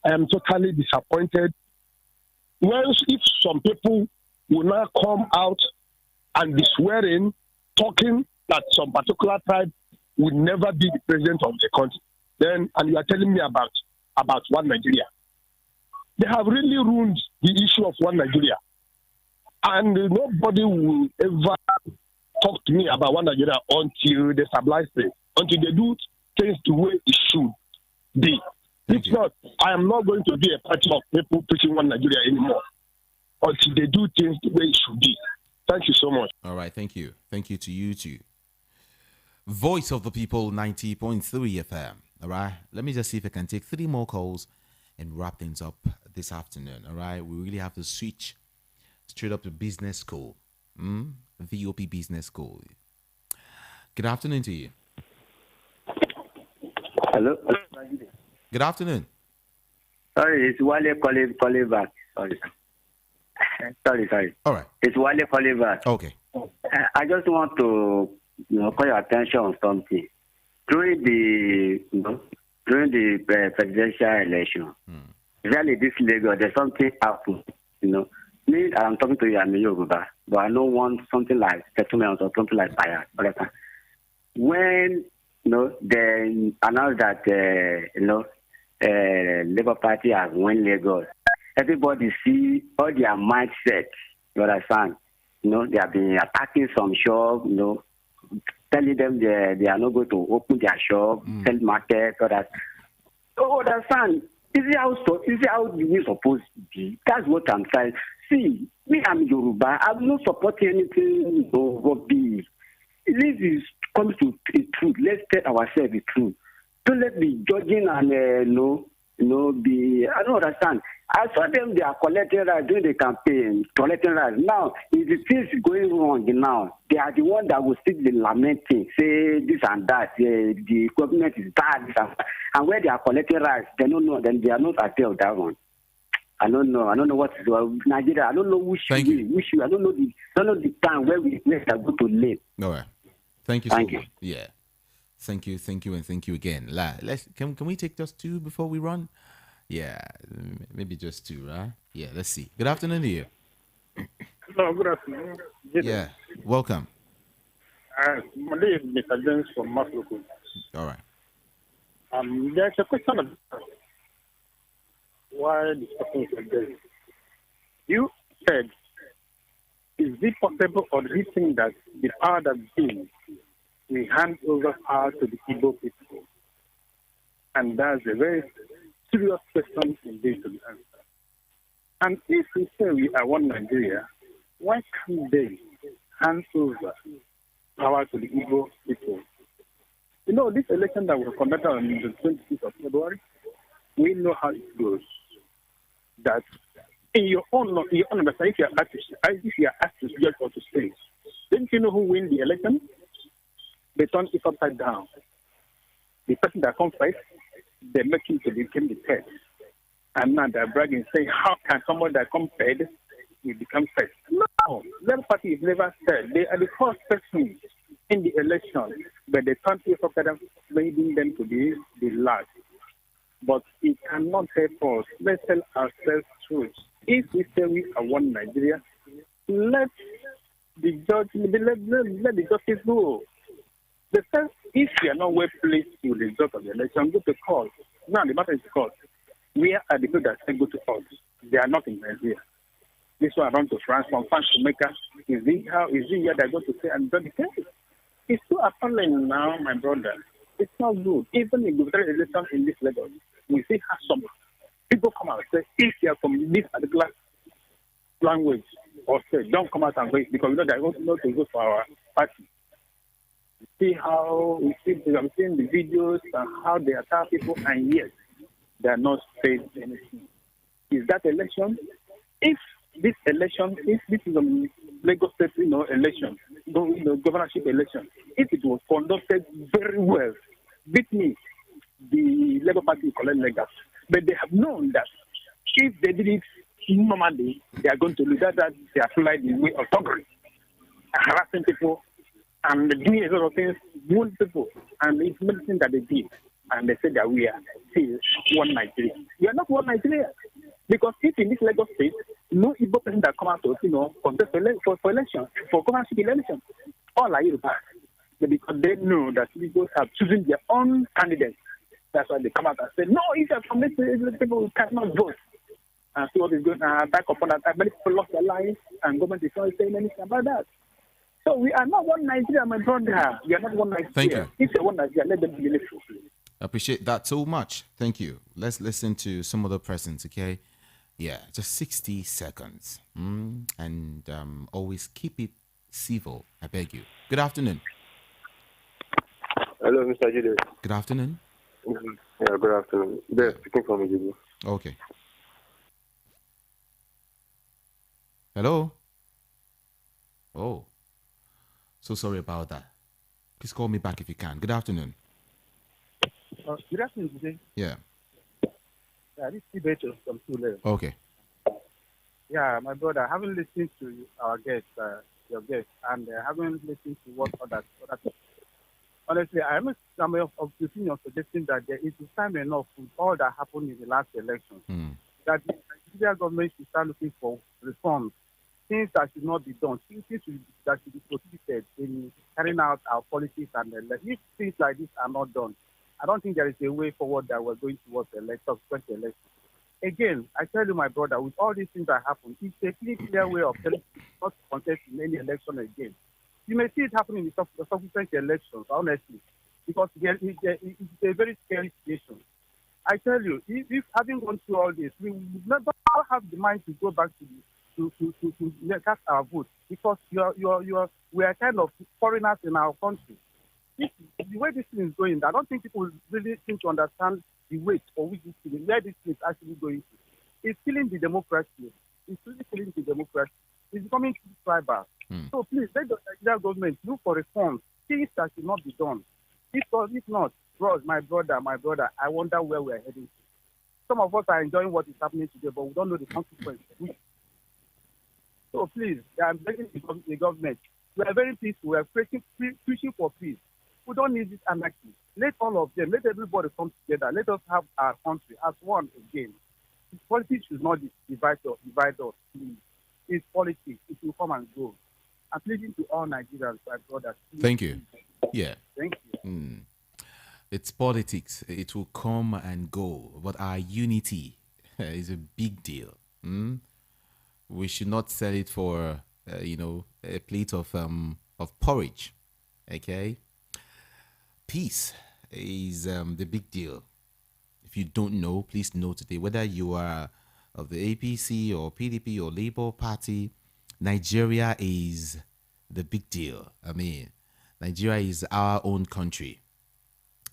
I am totally disappointed. If some people will now come out and be swearing, talking that some particular tribe would never be the president of the country, and you are telling me about one Nigeria. They have really ruined the issue of one Nigeria. And nobody will ever talk to me about one Nigeria until they stabilize things, until they do things the way it should be. If not, I am not going to be a party of people pushing one Nigeria anymore until they do things the way it should be. Thank you so much. All right, thank you. Thank you to you too. Voice of the People 90.3 FM. All right, let me just see if I can take 3 more calls and wrap things up this afternoon. All right, we really have to switch straight up to business school. VOP business school. Good afternoon to you. Hello. Good afternoon. Sorry, it's Wale calling back. Sorry. All right. It's Wale calling back. Okay. I just want to call your attention on something. During the presidential election, really this Lagos, there's something happened. Me, I'm talking to you, I'm a Yoruba, but I don't want something like settlement or something like fire. When they announced that Labour Party has won Lagos, everybody see all their mindset. You understand? They have been attacking some shop. Telling them they are not going to open their shop, sell market, or that. Oh, understand? Is it how we supposed to be? That's what I'm saying. See, me, I'm Yoruba. I'm not supporting anything rubbish. This is comes to the truth. Let's tell ourselves the truth. Don't let me judging and be. I don't understand. I saw them. They are collecting rights during the campaign, collecting rights. Now, if the things going wrong now, they are the one that will still be lamenting, say this and that. The government is bad, this and where they are collecting rights, they don't know. Then they are not aware of that one. I don't know what to do. Nigeria. I don't know which way. I don't know the time where we are going to live. All right. Thank you so much. Yeah. Thank you, and thank you again. Can we take just 2 before we run? Yeah, maybe just 2, right? Yeah, let's see. Good afternoon to you. Hello, good afternoon. Yeah, welcome. My name is Mr. James from Masloku. All right. There's a question of why this person is like this. You said, is it possible or do you think that the power that being we hand over power to the Igbo people? And that's a very serious question indeed to be answered. And if we say we are one Nigeria, why can't they hand over power to the Igbo people? This election that was conducted on the 26th of February, we know how it goes. That in your own understanding, if you are asked to judge or to say, didn't you know who win the election? They turn it upside down. The person that comes first, they make him to become the third. And now they're bragging, saying, how can someone that comes third will become first? No, that party is never third. They are the first person in the election, but they turn it upside down, making them to be the last. But it cannot help us. Let's tell ourselves truth. If we say we are one Nigeria, let the justice go. The first, if you are not well placed to the result of the election, go to court. Now the matter is court. Where are the people that say go to court? They are not in Nigeria. This one around to France, from France to Mecca. Is it here they're going to say and do the case? It's so appalling now, my brother. It's not good. Even in the election in this Lagos, we see how some people come out and say, if you are from this particular language or say, don't come out and vote because we know they're not to vote for our party. I'm seeing the videos and how they attack people, and yet they are not saying anything. Is that election? If this is a Lagos State, election, governorship election, if it was conducted very well, beat me, the Labour Party will collect legal. But they have known that if they did it normally, they are going to lose. That they applied the way of thuggery, harassing people, and doing a lot of things, wound people, and it's medicine that they did. And they said that we are still one Nigeria. We are not one Nigeria. Because if in this Lagos State, no Igbo person that come out to, contest for election, for governorship election, all are Yoruba. Because they know that Igbos have chosen their own candidates. That's why they come out and say, no, if you're from this, people cannot vote. And see what is going on, attack upon attack. Many people lost their lives, and government is not saying anything about that. So we are not one Nigeria, my brother. We are not one Nigeria. Thank you. If you're one Nigeria, let them be elected. Appreciate that so much. Thank you. Let's listen to some other persons, okay? Yeah, just 60 seconds. And always keep it civil, I beg you. Good afternoon. Hello, Mr. Julius. Good afternoon. Yeah, good afternoon. They're speaking from Igbo. Okay. Hello? Oh, so sorry about that. Please call me back if you can. Good afternoon. Good afternoon today. Yeah. This is Beto from Tule. Okay. Yeah, my brother, I haven't listened to our guest, your guest, and I haven't listened to what other people. Honestly, I'm of the opinion suggesting that there is time enough with all that happened in the last election that the Nigeria government should start looking for reforms, things that should not be done, things that should be prohibited in carrying out our politics and if things like this are not done. I don't think there is a way forward that we're going towards subsequent election. Again, I tell you, my brother, with all these things that happen, it's a clear way of telling you not to contest in any election again. You may see it happening in the subsequent elections, honestly, because it's a very scary situation. I tell you, if having gone through all this, we will never have the mind to go back to cast our vote because we are kind of foreigners in our country. The way this thing is going, I don't think people really seem to understand the weight or where this thing is actually going to. It's killing the democracy. It's really killing the democracy. It's becoming too tribal. So please, let the Nigeria government look for reforms, things that should not be done. If not, bros, my brother, I wonder where we're heading to. Some of us are enjoying what is happening today, but we don't know the consequences. So please, I'm begging the government. We are very peaceful. We are preaching for peace. We don't need this anarchy. Let all of them, let everybody come together. Let us have our country as one again. Politics should not divide us, please. It's politics. It will come and go. I'm pleading to all Nigerians, my brothers. Please. Thank you. Yeah. Thank you. It's politics. It will come and go. But our unity is a big deal. We should not sell it for, a plate of porridge. Okay? Peace is the big deal. If you don't know, please know today, whether you are of the APC or PDP or Labour Party, Nigeria is the big deal. I mean, Nigeria is our own country.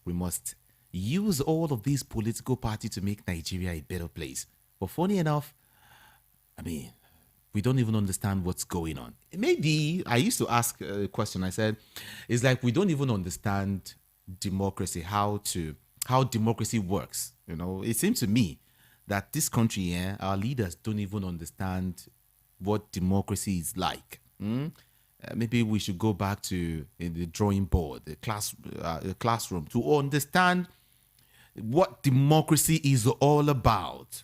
We must use all of these political parties to make Nigeria a better place. But funny enough, I mean, we don't even understand what's going on. Maybe I used to ask a question. I said, it's like we don't even understand democracy, how democracy works. It seems to me that this country, our leaders don't even understand what democracy is like. Maybe we should go back to the drawing board, the classroom, to understand what democracy is all about.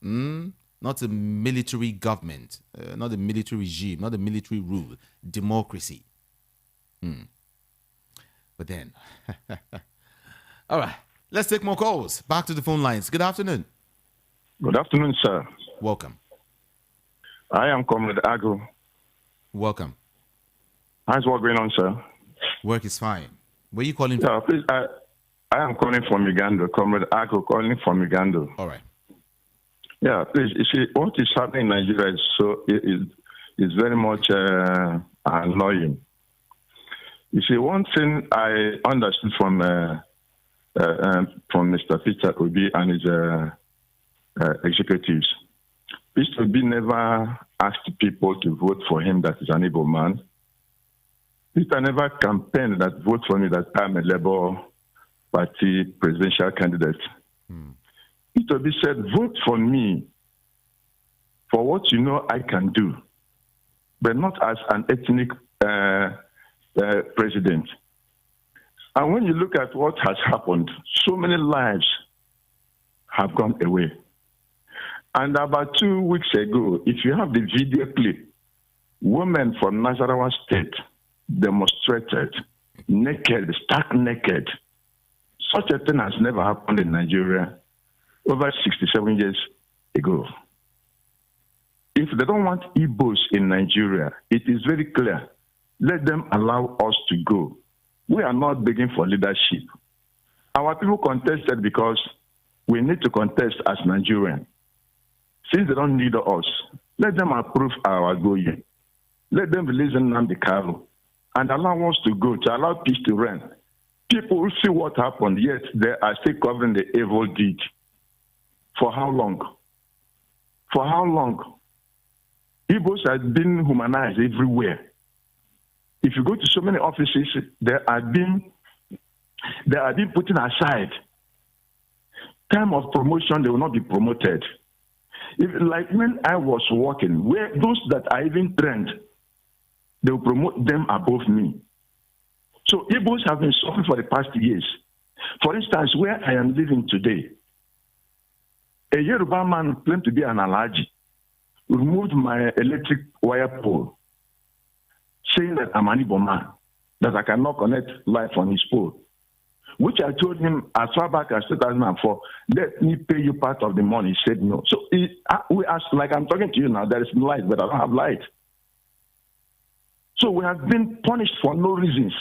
Not a military government, not a military regime, not a military rule. Democracy. But then, all right, let's take more calls. Back to the phone lines. Good afternoon. Good afternoon, sir. Welcome. I am Comrade Ago. Welcome. How's work going on, sir? Work is fine. Where are you calling from? Yeah, please, I am calling from Uganda. Comrade Ago calling from Uganda. All right. Yeah, please. You see, what is happening in Nigeria is very much annoying. You see, one thing I understood from Mr. Peter Obi and his executives, Mr. Obi never asked people to vote for him that is an Igbo man. Peter never campaigned that vote for me that I'm a Labour Party presidential candidate. Peter Obi said, vote for me for what you know I can do, but not as an ethnic president. And when you look at what has happened, so many lives have gone away. And about 2 weeks ago, if you have the video clip, women from Nasarawa State demonstrated naked, stark naked. Such a thing has never happened in Nigeria over 67 years ago. If they don't want Igbos in Nigeria, it is very clear. Let them allow us to go. We are not begging for leadership. Our people contested because we need to contest as Nigerians. Since they don't need us, let them approve our going. Let them release Nnamdi Kanu and allow us to go, to allow peace to reign. People will see what happened, yet they are still covering the evil deed. For how long? For how long? Igbos have been humanized everywhere. If you go to so many offices, they are being put aside. Time of promotion, they will not be promoted. Like when I was working, where those that are even trained, they will promote them above me. So Igbos have been suffering for the past years. For instance, where I am living today, a Yoruba man claimed to be an Alhaji, removed my electric wire pole, saying that I'm an Igbo man, that I cannot connect light on his pole. Which I told him as far back as 2004, let me pay you part of the money. He said no. So we asked, like I'm talking to you now, there is light, but I don't have light. So we have been punished for no reasons.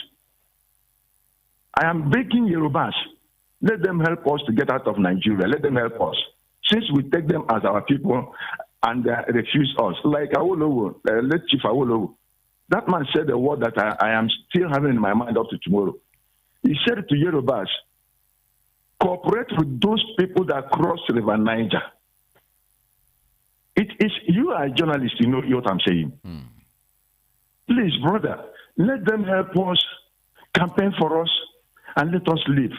I am begging Yorubas, let them help us to get out of Nigeria. Let them help us. Since we take them as our people and they refuse us, like Awolowo, late Chief Awolowo, that man said a word that I am still having in my mind up to tomorrow. He said to Yorubas, cooperate with those people that cross River Niger. It is, you are a journalist, you know what I'm saying. Please, brother, let them help us, campaign for us, and let us live.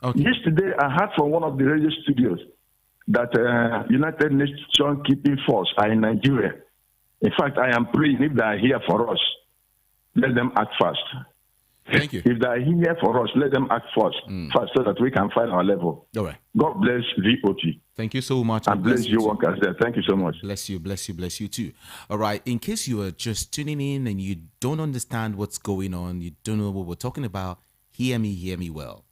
Okay. Yesterday, I heard from one of the radio studios that United Nations Keeping Force are in Nigeria. In fact, I am praying if they are here for us, let them act fast. Thank you. If they are here for us, let them act first so that we can find our level. All right. God bless VOP. Thank you so much. And bless you, workers there. Thank you so much. Bless you, bless you, bless you too. All right. In case you are just tuning in and you don't understand what's going on, you don't know what we're talking about, hear me well.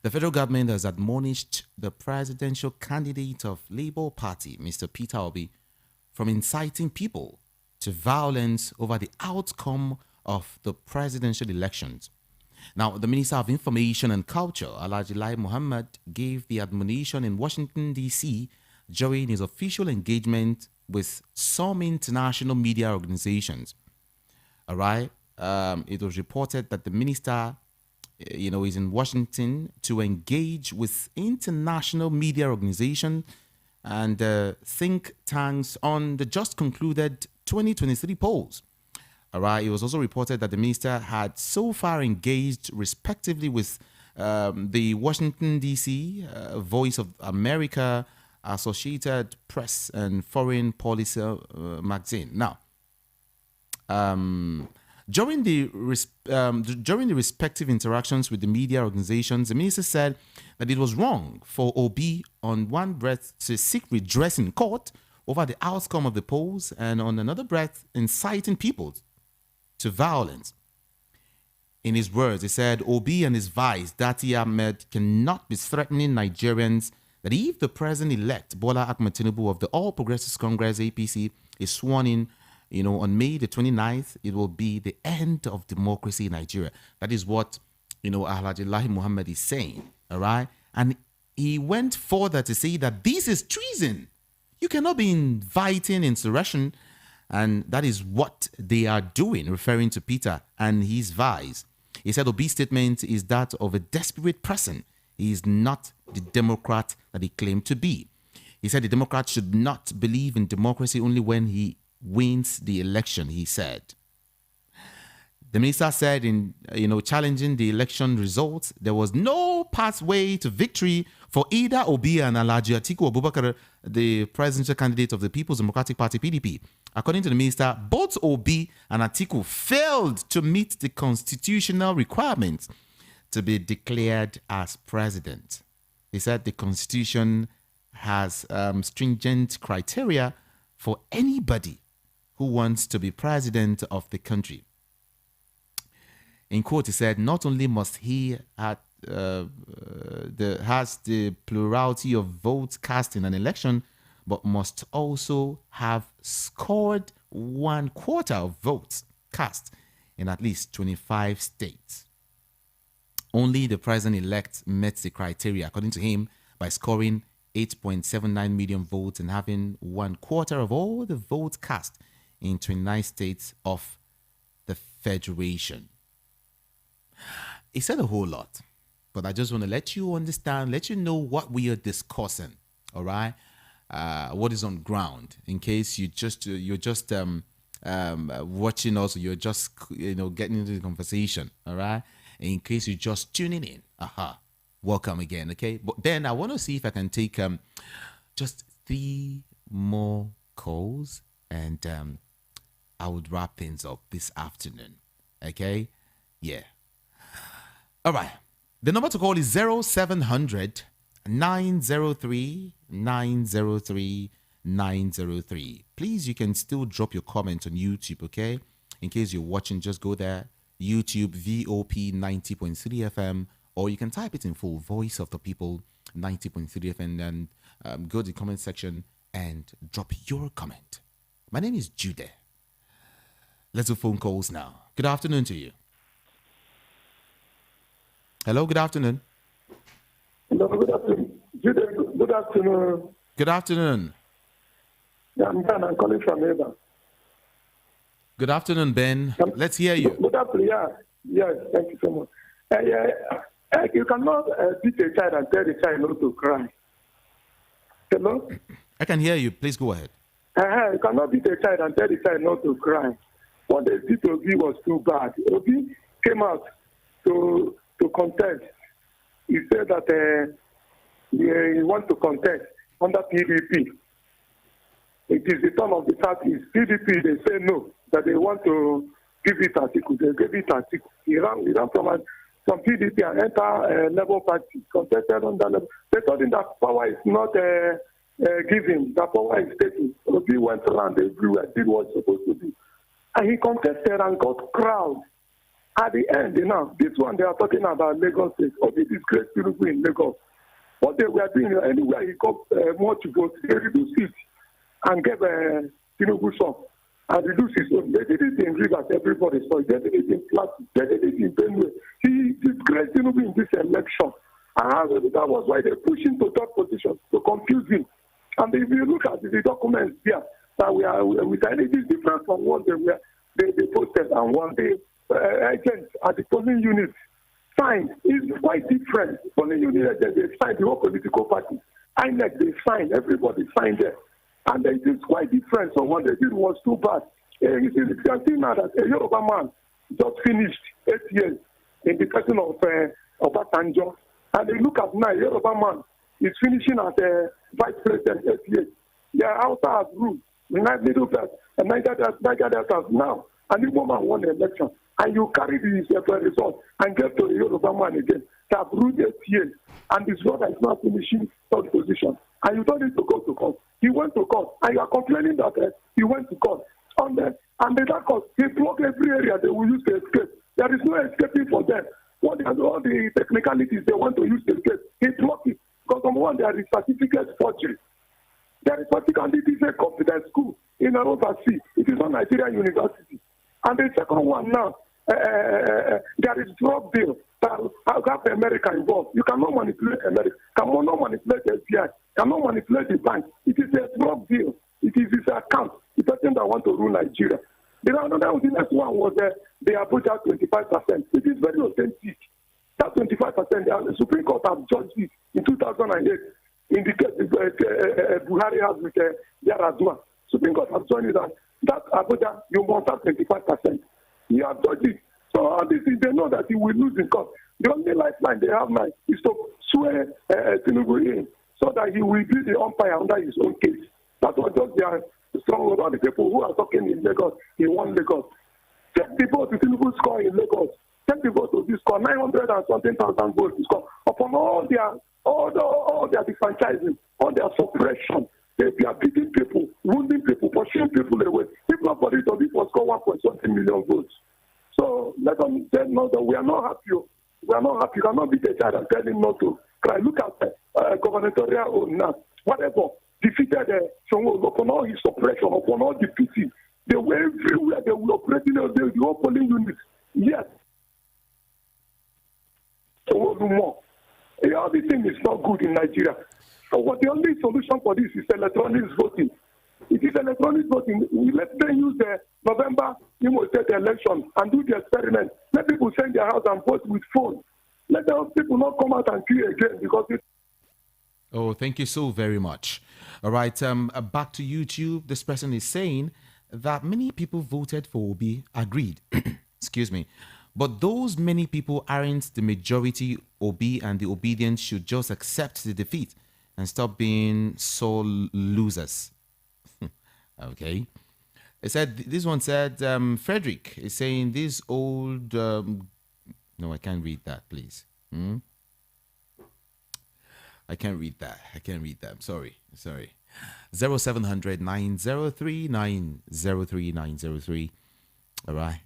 The federal government has admonished the presidential candidate of Labour Party, Mr. Peter Obi, from inciting people to violence over the outcome of the presidential elections. Now, the Minister of Information and Culture, Alhaji Lai Mohammed, gave the admonition in Washington, D.C. during his official engagement with some international media organizations. All right. It was reported that the minister, is in Washington to engage with international media organizations and think tanks on the just concluded 2023 polls. All right. It was also reported that the minister had so far engaged respectively with the Washington, D.C., Voice of America, Associated Press, and Foreign Policy magazine. Now, during the respective interactions with the media organizations, the minister said that it was wrong for Obi on one breath to seek redress in court over the outcome of the polls and on another breath inciting people to violence. In his words, he said, Obi and his vice, Dati Ahmed, cannot be threatening Nigerians that if the president-elect, Bola Ahmed Tinubu of the All Progressives Congress, APC, is sworn in, on May the 29th, it will be the end of democracy in Nigeria. That is what, Alhaji Lai Mohammed is saying, all right? And he went further to say that this is treason You cannot be inviting insurrection, and that is what they are doing, referring to Peter and his vice. He said Obi's statement is that of a desperate person. He is not the Democrat that he claimed to be. He said the Democrat should not believe in democracy only when he wins the election, he said. The minister said in, challenging the election results, there was no pathway to victory for either Obi and Alhaji Atiku Abubakar, the presidential candidate of the People's Democratic Party, PDP. According to the minister, both Obi and Atiku failed to meet the constitutional requirements to be declared as president. He said the constitution has stringent criteria for anybody who wants to be president of the country. In quote, he said, not only must he has the plurality of votes cast in an election, but must also have scored 1/4 of votes cast in at least 25 states. Only the president-elect met the criteria, according to him, by scoring 8.79 million votes and having 1/4 of all the votes cast in 29 states of the Federation. He said a whole lot, but I just want to let you understand, let you know what we are discussing, all right? What is on ground, in case you're just watching us, or you're just getting into the conversation, all right? In case you're just tuning in, welcome again, okay? But then I want to see if I can take just 3 more calls, and I would wrap things up this afternoon, okay? Yeah. All right. The number to call is 0700 903 903 903. Please, you can still drop your comment on YouTube, okay? In case you're watching, just go there, YouTube VOP 90.3 FM, or you can type it in full, Voice of the People 90.3 FM, and go to the comment section and drop your comment. My name is Jude. Let's do phone calls now. Good afternoon to you. Hello, good afternoon. Hello, good afternoon. Good afternoon. Good afternoon. Yeah, I'm Ben. I'm calling from Eva. Good afternoon, Ben. Let's hear you. Good afternoon. Yeah. Yes, thank you so much. You cannot beat a child and tell the child not to cry. Hello? I can hear you. Please go ahead. You cannot beat a child and tell the child not to cry. What they did to Obi was too bad. Obi came out to contest. He said that he wants to contest under PDP. It is the turn of the parties. PDP, they say no, that they want to give it Atiku. They gave it Atiku. He ran from PDP and enter Labour Party, contested on that level. They told him that power is not given, that power is taken. Obi went around everywhere, did what he's supposed to do. And he contested and got crowd. At the end, this one they are talking about Lagos State. Obi disgraced Tinubu in Lagos. What they were doing, anywhere he got much votes, they reduced it and gave Tinubu some and reduced his own. They did it in Rivers, everybody saw it. They did it in Plateau. They did it in Benue. He disgraced Tinubu in this election. And that was why they pushed him to third position, to confuse him. And if you look at the documents here, that we are with anything different from what they posted and what the agents at the polling unit signed is quite different. Polling unit agents, they signed the whole political party. INEC, they signed, everybody signed there. And it is quite different. So what they did was too bad. You can see now that a Yoruba man just finished 8 years in the person of Obasanjo. And they look at now, a Yoruba man is finishing as a vice president 8 years. They are outside as ruled. Middle Belt and Niger Delta now. And Igbo man won the election. And you carry this result and get to the Yoruba man again. They have ruled 8 years. And this brother is now finishing third position. And you told him to go to court. He went to court. And you are complaining that he went to court. And that court, they block every area they will use to escape. There is no escaping for them. All the technicalities they want to use to escape, they block it. Because number one, there is certificate forgery. There is particularly this a confidence school in an overseas. It is not Nigerian University. And the second one now, there is drug deal that have America involved. You cannot manipulate America. Cannot manipulate the FBI. Cannot manipulate the bank. It is a drug deal. that want to rule Nigeria. The next one was the Abuja 25%. It is very authentic. That 25%, the Supreme Court has judged it in 2008 in the case Buhari has with Yaradua. Supreme Court has judged that Abuja, you must have 25%. He has judged it. So this is, they know that he will lose in court. The only lifeline they have now is to swear Tinubu in so that he will be the umpire under his own case. That's what just they are strong with all the people who are talking in Lagos, in one Lagos. Take the vote to Tinubu score in Lagos. Take the vote to this score, 900 and something thousand votes to score. Upon all their disfranchising, all their suppression, they are beating people, wounding people, pushing people away. People are for it, this was score 1.something million votes. So let them know that we are not happy. We are not happy. You cannot beat a child and tell him not to cry. Look at gubernatorial now. Whatever. Defeated upon all his suppression, upon all defeating. They were everywhere. They were operating the whole polling units. Yes. So more. All this thing is not good in Nigeria. So what the only solution for this is electronic voting. It is electronic voting. Let them use the November State election and do the experiment. Let people send their house and vote with phone. Let those people not come out and queue again because it. Oh, thank you so very much. All right, back to YouTube. This person is saying that many people voted for Obi, agreed. Excuse me. But those many people aren't the majority. Obi and the obedient should just accept the defeat and stop being so losers. Okay. It said, this one said, Frederick is saying this old, no, I can't read that, please. I can't read that. I'm sorry. 0700 903 903 903. All right.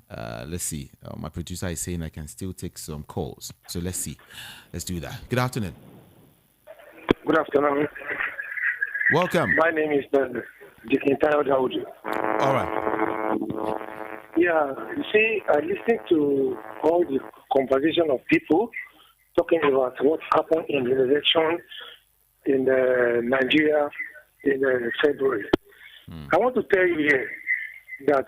Let's see. My producer is saying I can still take some calls. So let's see. Let's do that. Good afternoon. Good afternoon. Welcome. My name is Dikintayo Dawood. All right. Yeah, you see, I listened to all the conversation of people talking about what happened in the election in Nigeria in February. I want to tell you here that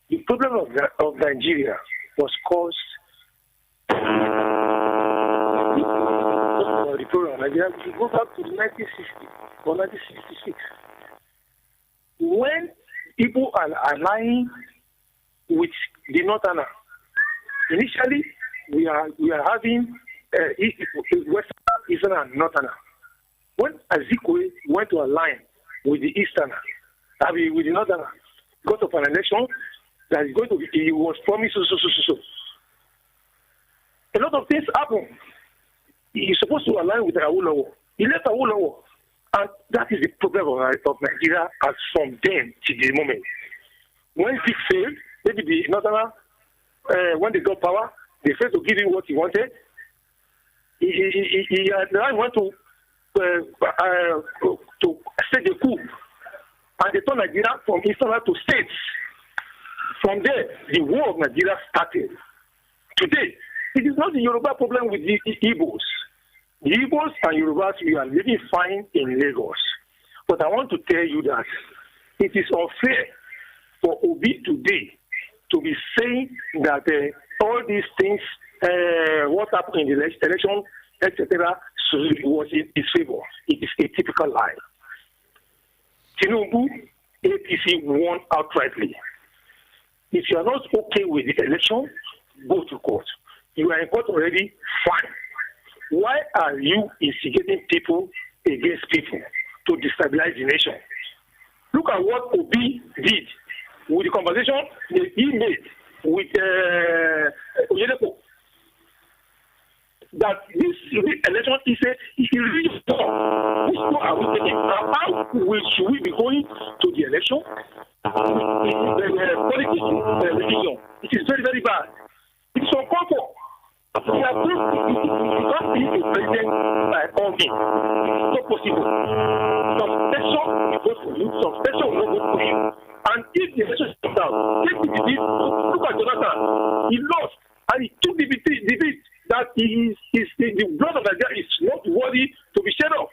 the problem of Nigeria was caused the problem. Nigeria, we go back to 1960 or 1966 when people are aligning with the Northerner. Initially, we are having Western, Eastern, and Northerner. When Azikwe went to align with the Easterner, with the Northerner, because of an election that is going to be, he was promised so. A lot of things happened. He's supposed to align with Awolowo. He left Awolowo. And that is the problem of Nigeria as from then to the moment. When it failed, maybe the Northerner, when they got power, they failed to give him what he wanted. He went to stage a coup. And they turned Nigeria from Easterner to states. From there, the war of Nigeria started. Today, it is not the Yoruba problem with the Igbos. The Igbos and Yorubas, we are living fine in Lagos. But I want to tell you that it is unfair for Obi today to be saying that all these things, what happened in the election, etc., was in his favor. It is a typical lie. Tinubu, APC won outrightly. If you are not okay with the election, go to court. You are in court already, fine. Why are you instigating people against people to destabilize the nation? Look at what Obi did with the conversation he made with Oyedepo. That this election is a real war. Which one are we taking? How should we be going to the election? Politics, religion. It is very, very bad. It is uncalled for. We are going to not be a president by all means. It's not possible. Some section will vote for you, some section will not vote for you. And if the election comes out, take the defeat. Look at Jonathan. He lost and he took the defeat that the blood of Nigeria is not worthy to be shed off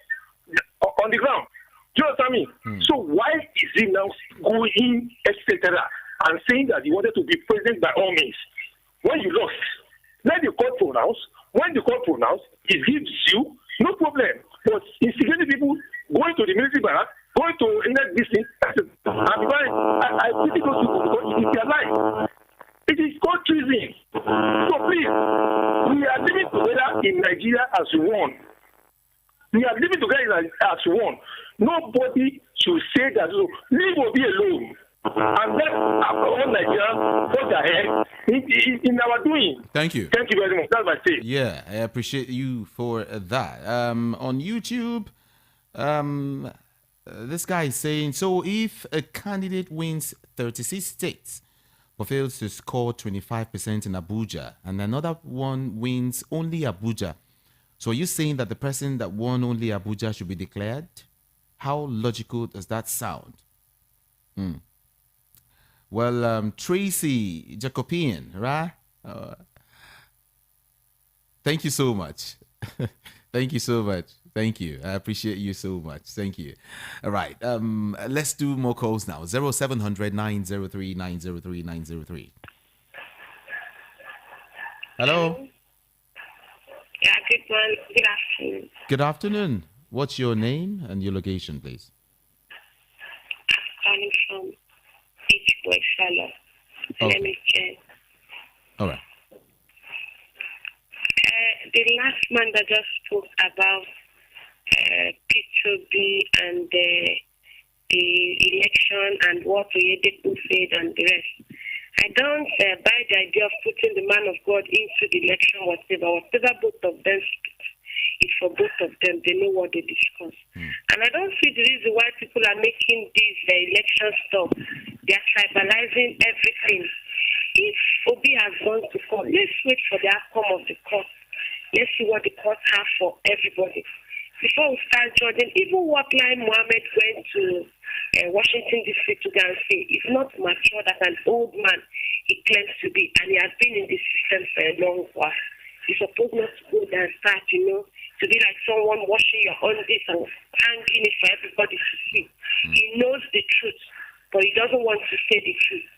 on the ground. Do you understand me? So why is he now going, etc., and saying that he wanted to be president by all means? When you lost, let the court pronounce. When the court pronounce, it gives you no problem. But instigating people going to the military barrack, going to this thing, I pity those people because it is their life. It is called treason. So please, we are living together in Nigeria as one. We are living together as one. Nobody should say that, leave will be alone. And let all Nigerians put their head in our doing. Thank you. Thank you very much. That's my take. Yeah, I appreciate you for that. On YouTube, this guy is saying, so if a candidate wins 36 states but fails to score 25% in Abuja and another one wins only Abuja, so are you saying that the person that won only Abuja should be declared? How logical does that sound? Well, Tracy Jacobian, right? Thank you so much. Thank you so much. Thank you. I appreciate you so much. Thank you. All right. Let's do more calls now. 0700 903 903 903. Hello. Yeah, good morning. Good afternoon. Good afternoon. What's your name and your location, please? I'm calling from Igbo fellow. Okay. Let me check. All right. The last man that just spoke about P2B and the election and what Oyedepo said and the rest. I don't buy the idea of putting the man of God into the election, whatever both of them speak. It's for both of them. They know what they discuss. And I don't see the reason why people are making this election stuff. They are tribalizing everything. If Obi has gone to court, let's wait for the outcome of the court. Let's see what the court have for everybody. Before we start judging, even what line Mohammed went to Washington, D.C. to go and say, is not mature as an old man he claims to be, and he has been in the system for a long while. He's supposed not to go there and start, to be like someone washing your own this and hanging it for everybody to see. He knows the truth, but he doesn't want to say the truth.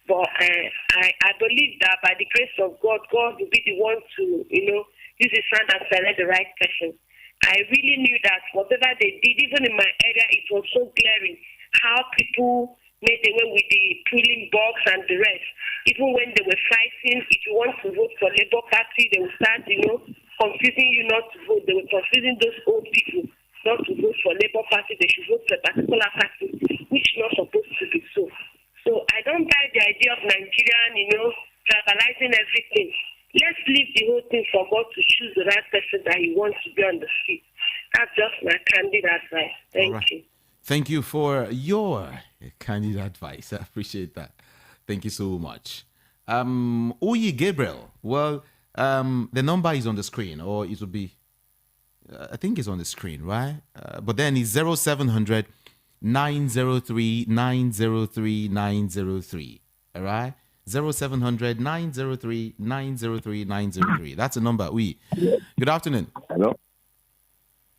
But I believe that by the grace of God, God will be the one to, use his hand and select the right person. I really knew that whatever they did, even in my area, it was so glaring how people made away with the polling box and the rest. Even when they were fighting, if you want to vote for Labour Party, they will start, confusing you not to vote. They were confusing those old people not to vote for Labour Party. They should vote for a particular party, which is not supposed to be so. So I don't buy the idea of Nigerian, tribalizing everything. Let's leave the whole thing for God to choose the right person that he wants to be on the seat. That's just my candid advice. Thank you. Thank you for your candid advice. I appreciate that. Thank you so much. Oye Gabriel. Well, the number is on the screen, or it will be, I think it's on the screen, right? But then it's 0700 903 903 903. All right? 0700 903 903 903. That's the number. Good afternoon. Hello.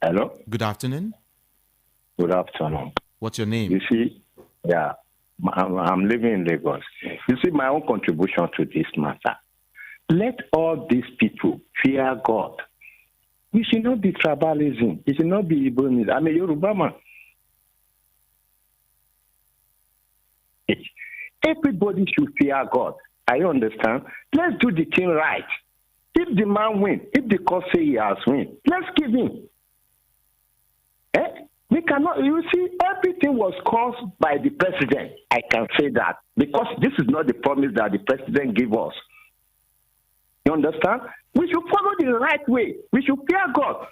Hello. Good afternoon. Good afternoon. What's your name? You see, I'm living in Lagos. You see, my own contribution to this matter. Let all these people fear God. We should not be tribalism. It should not be Igbo. I'm a Yoruba man. Everybody should fear God. I understand. Let's do the thing right. If the man wins, if the court say he has win, let's give him. We cannot, you see, everything was caused by the president. I can say that because this is not the promise that the president gave us. You understand? We should follow the right way. We should fear God.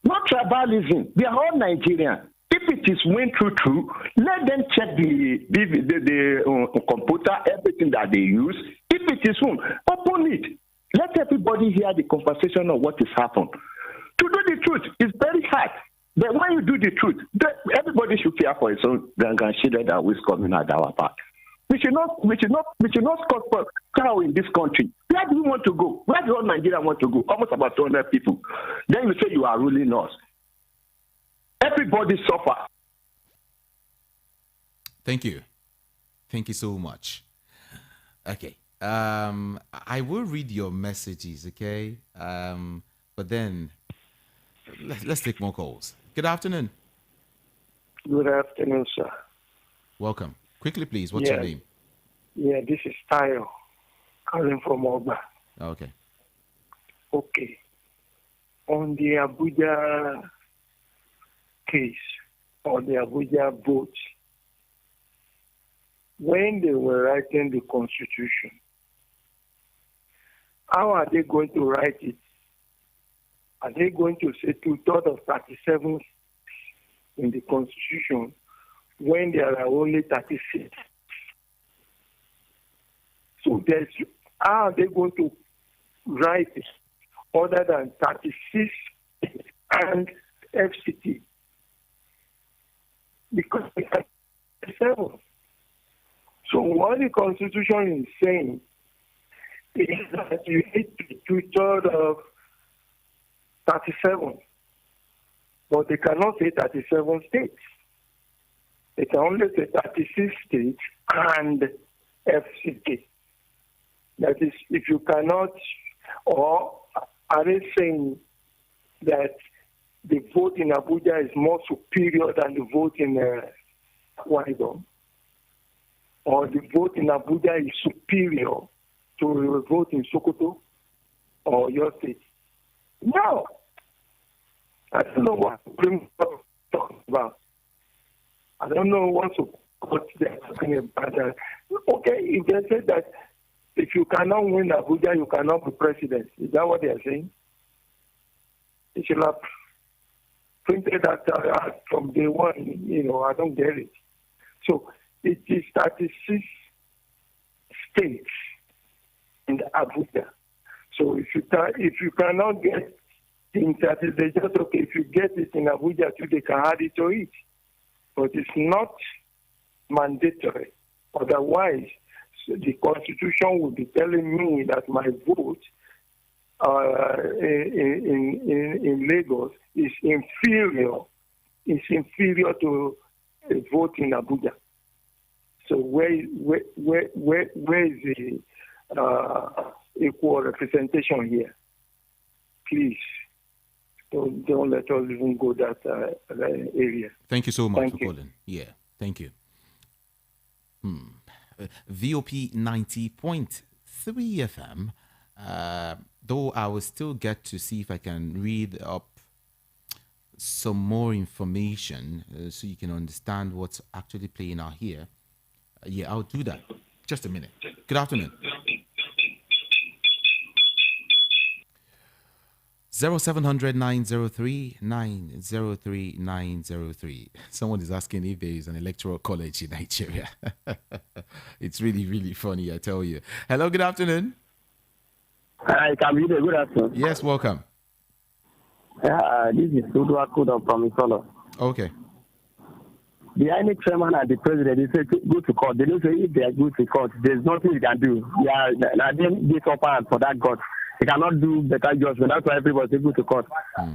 Not tribalism. We are all Nigerians. If it is win true, let them check the computer, everything that they use. If it is wrong, open it. Let everybody hear the conversation of what has happened. To do the truth is very hard. But when you do the truth, everybody should fear for his own grandchildren that is coming at our back. We should not score for cow in this country. Where do we want to go? Where do all Nigeria want to go? Almost about 200 people. Then you say you are ruling us. Everybody suffer. Thank you. Thank you so much. Okay. I will read your messages, okay? But then let's take more calls. Good afternoon. Good afternoon, sir. Welcome. Quickly, please. What's your name? Yeah, this is Tayo, calling from Oba. Okay. Okay. On the Abuja case, or the Abuja vote, when they were writing the Constitution, how are they going to write it? Are they going to say 2/3 of 37 in the Constitution when there are only 36? So how are they going to write it other than 36 and FCT? Because it's 37. So what the Constitution is saying is that you need 2/3 of 37. But they cannot say 37 states. They can only say 36 states and FCT. That is, if you cannot, or are they saying that the vote in Abuja is more superior than the vote in Waido? Or the vote in Abuja is superior to the vote in Sokoto or your state? No. I don't know what Supreme Court is talking about. I don't know what they're talking about. Okay, if they say that if you cannot win Abuja, you cannot be president. Is that what they are saying? They should have printed that from day one. I don't get it. So it is 36 states in Abuja. So if you cannot get in 30, they just okay. If you get it in Abuja too, they can add it to it. But it's not mandatory. Otherwise, the Constitution will be telling me that my vote in Lagos is inferior. It's inferior to a vote in Abuja. So where is the equal representation here? Please. Don't let us even go that area. Thank you so much for calling. Yeah, thank you. VOP 90.3 FM. Though I will still get to see if I can read up some more information so you can understand what's actually playing out here. Yeah, I'll do that. Just a minute. Good afternoon. 0700 903 903 903. Someone is asking if there is an electoral college in Nigeria. It's really, really funny, I tell you. Hello, good afternoon. Hi, Kamide, good afternoon. Yes, welcome. This is Udwa Kudo from Isolo. Okay. The INEC chairman and the president, they say go to court. They don't say if they are good to court, there's nothing you can do. They give up hand for that God. They cannot do better judgment. That's why everybody say go to court.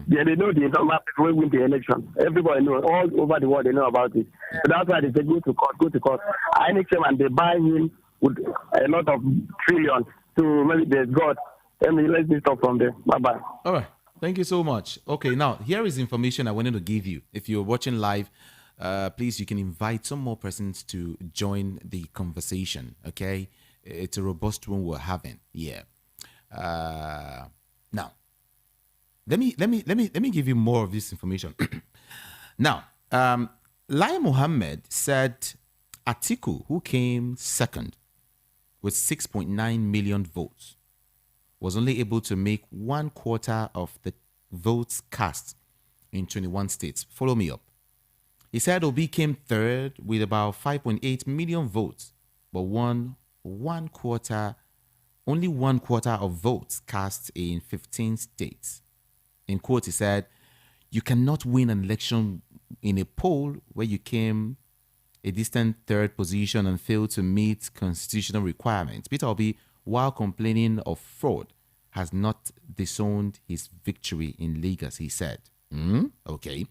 Yeah, they know the normal people will win the election. Everybody knows. All over the world, they know about it. So that's why they say go to court, go to court. INEC chairman, they buy him with a lot of trillions. So maybe there's God. Let me stop from there. Bye-bye. All right. Thank you so much. Okay, now, here is information I wanted to give you. If you're watching live, please, you can invite some more persons to join the conversation, okay? It's a robust one we're having. Yeah. Now, let me give you more of this information. Now, Lai Mohammed said Atiku, who came second with 6.9 million votes, was only able to make 1/4 of the votes cast in 21 states. Follow me up. He said Obi came third with about 5.8 million votes, but won only 1/4 of votes cast in 15 states. In quote, he said, "You cannot win an election in a poll where you came a distant third position and failed to meet constitutional requirements." Peter Obi, while complaining of fraud, has not disowned his victory in Lagos, he said. Okay.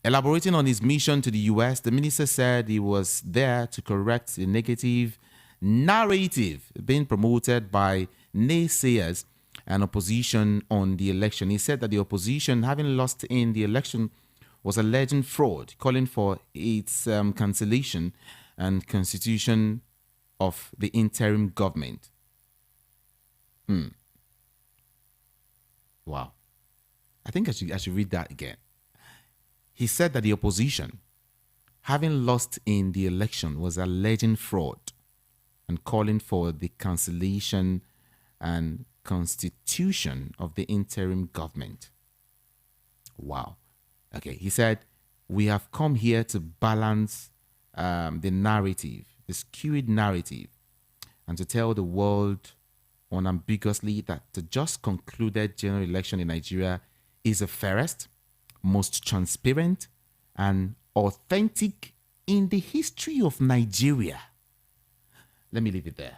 Elaborating on his mission to the US, the minister said he was there to correct the negative narrative being promoted by naysayers and opposition on the election. He said that the opposition, having lost in the election, was alleging fraud, calling for its cancellation and constitution of the interim government. Wow. I think I should read that again. He said that the opposition, having lost in the election, was alleging fraud and calling for the cancellation and constitution of the interim government. Wow. Okay, he said, we have come here to balance the narrative, the skewed narrative, and to tell the world unambiguously that the just concluded general election in Nigeria is the fairest, most transparent, and authentic in the history of Nigeria. Let me leave it there.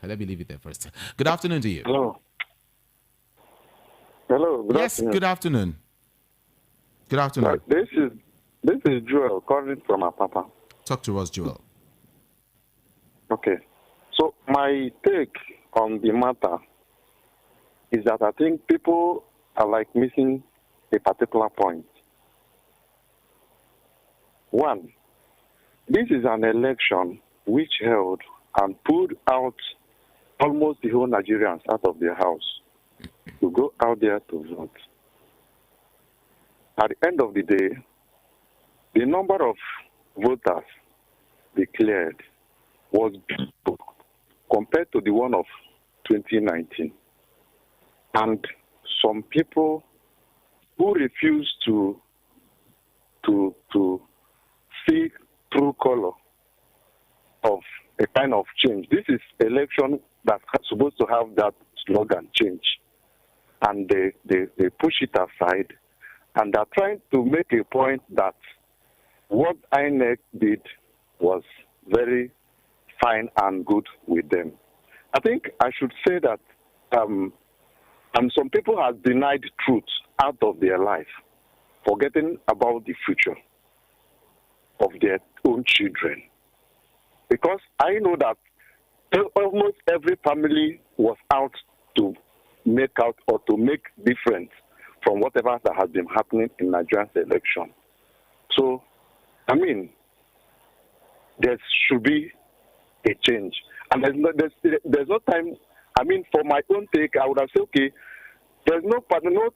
Let me leave it there first. Good afternoon to you. Hello. Hello. Good afternoon. Good afternoon. Good afternoon. This is Joel calling from Apapa. Talk to us, Joel. Okay. So my take on the matter is that I think people are like missing a particular point. One, this is an election which held and pulled out almost the whole Nigerians out of their house to go out there to vote. At the end of the day, the number of voters declared was big compared to the one of 2019. And some people who refuse to see true color of a kind of change. This is election that's supposed to have that slogan, change. And they push it aside, and they're trying to make a point that what INEC did was very fine and good with them. I think I should say that some people have denied truth out of their life, forgetting about the future of their own children. Because I know that almost every family was out to make out or to make difference from whatever that has been happening in Nigeria's election. So, I mean, there should be a change. And there's no time, I mean, for my own take, I would have said, okay, there's no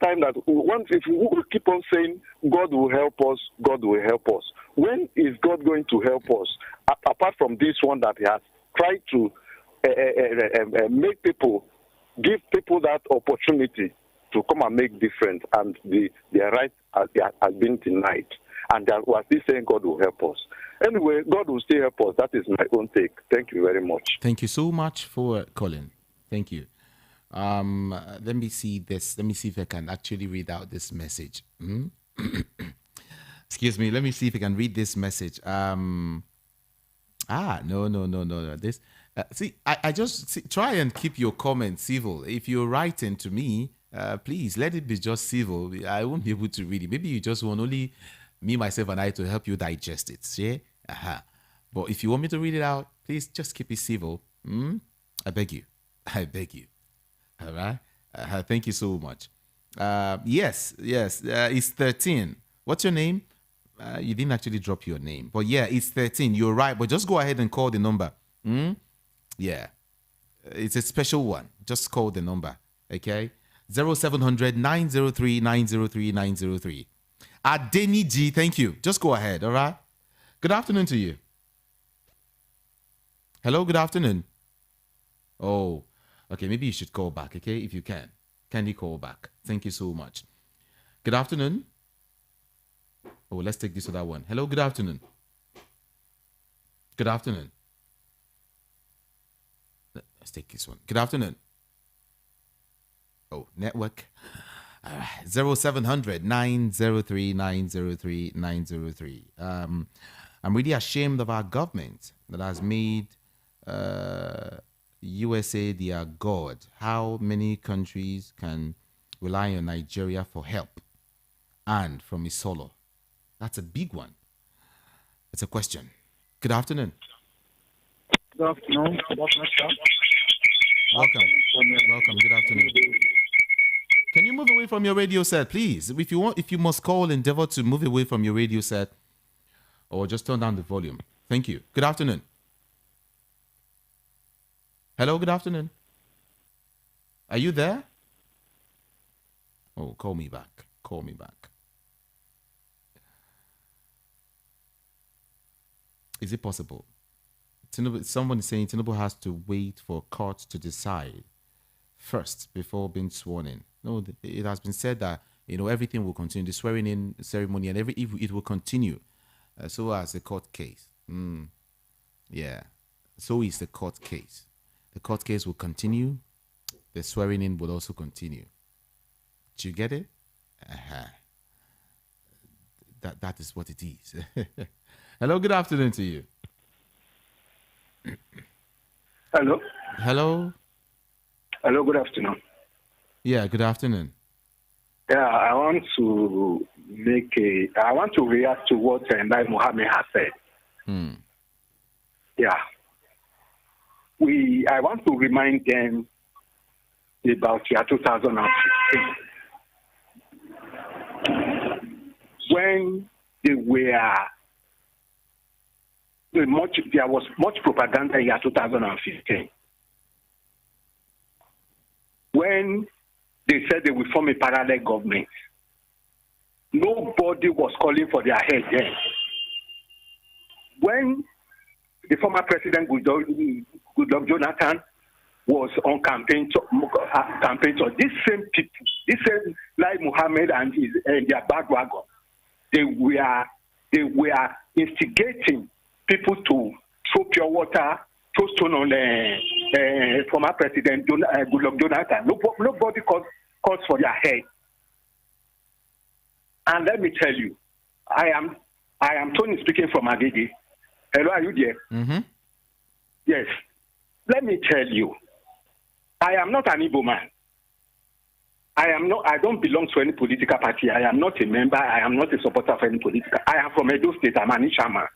time that once if we keep on saying God will help us, God will help us. When is God going to help us? Apart from this one that he has tried to make people, give people that opportunity to come and make difference, and their right has been denied. And we are still saying God will help us. Anyway, God will still help us. That is my own take. Thank you very much. Thank you so much for calling. Thank you. Let me see this. Let me see if I can actually read out this message. Excuse me. Let me see if I can read this message. No. This. I just try and keep your comments civil. If you're writing to me, please let it be just civil. I won't be able to read it. Maybe you just want only me, myself, and I to help you digest it. Yeah. But if you want me to read it out, please just keep it civil. I beg you. I beg you. All right. Thank you so much. Yes. It's 13. What's your name? You didn't actually drop your name, but yeah, it's 13. You're right. But just go ahead and call the number. Yeah. It's a special one. Just call the number. Okay. 0700 903 903 903. Adeni G, thank you. Just go ahead. All right. Good afternoon to you. Hello. Good afternoon. Oh. Okay, maybe you should call back, okay, if you can. Can you call back? Thank you so much. Good afternoon. Oh, let's take this other one. Hello, good afternoon. Good afternoon. Let's take this one. Good afternoon. Oh, network. All right. 0700 903 903 903. I'm really ashamed of our government that has made USA their God. How many countries can rely on Nigeria for help? And from Isolo. That's a big one. It's a question. Good afternoon. Good afternoon. Welcome. Welcome. Good afternoon. Can you move away from your radio set, please? If you must call, endeavor to move away from your radio set, or just turn down the volume. Thank you. Good afternoon. Hello. Good afternoon. Are you there? Oh, call me back. Call me back. Is it possible? Someone is saying Tinubu has to wait for court to decide first before being sworn in. No, it has been said that everything will continue. The swearing in ceremony and it will continue. So as the court case. Yeah. So is the court case. The court case will continue. The swearing in will also continue. Do you get it? That is what it is. Hello, good afternoon to you. Hello. Hello. Hello, good afternoon. Yeah, good afternoon. Yeah, I want to react to what Lai Mohammed has said. Yeah. I want to remind them about year 2016 when there was much propaganda in year 2015 when they said they will form a parallel government. Nobody was calling for their head then. When the former president Goodluck Jonathan was on campaign tour, these same people, this same Lai Mohammed and their bandwagon, they were instigating people to throw pure water, throw stone on former president Goodluck Jonathan. Nobody calls for their head. And let me tell you, I am Tony speaking from Agege. Hello, are you there? Mm-hmm. Yes. Let me tell you, I am not an Igbo man. I don't belong to any political party. I am not a member. I am not a supporter of any political. I am from Edo State. I'm an Ishama.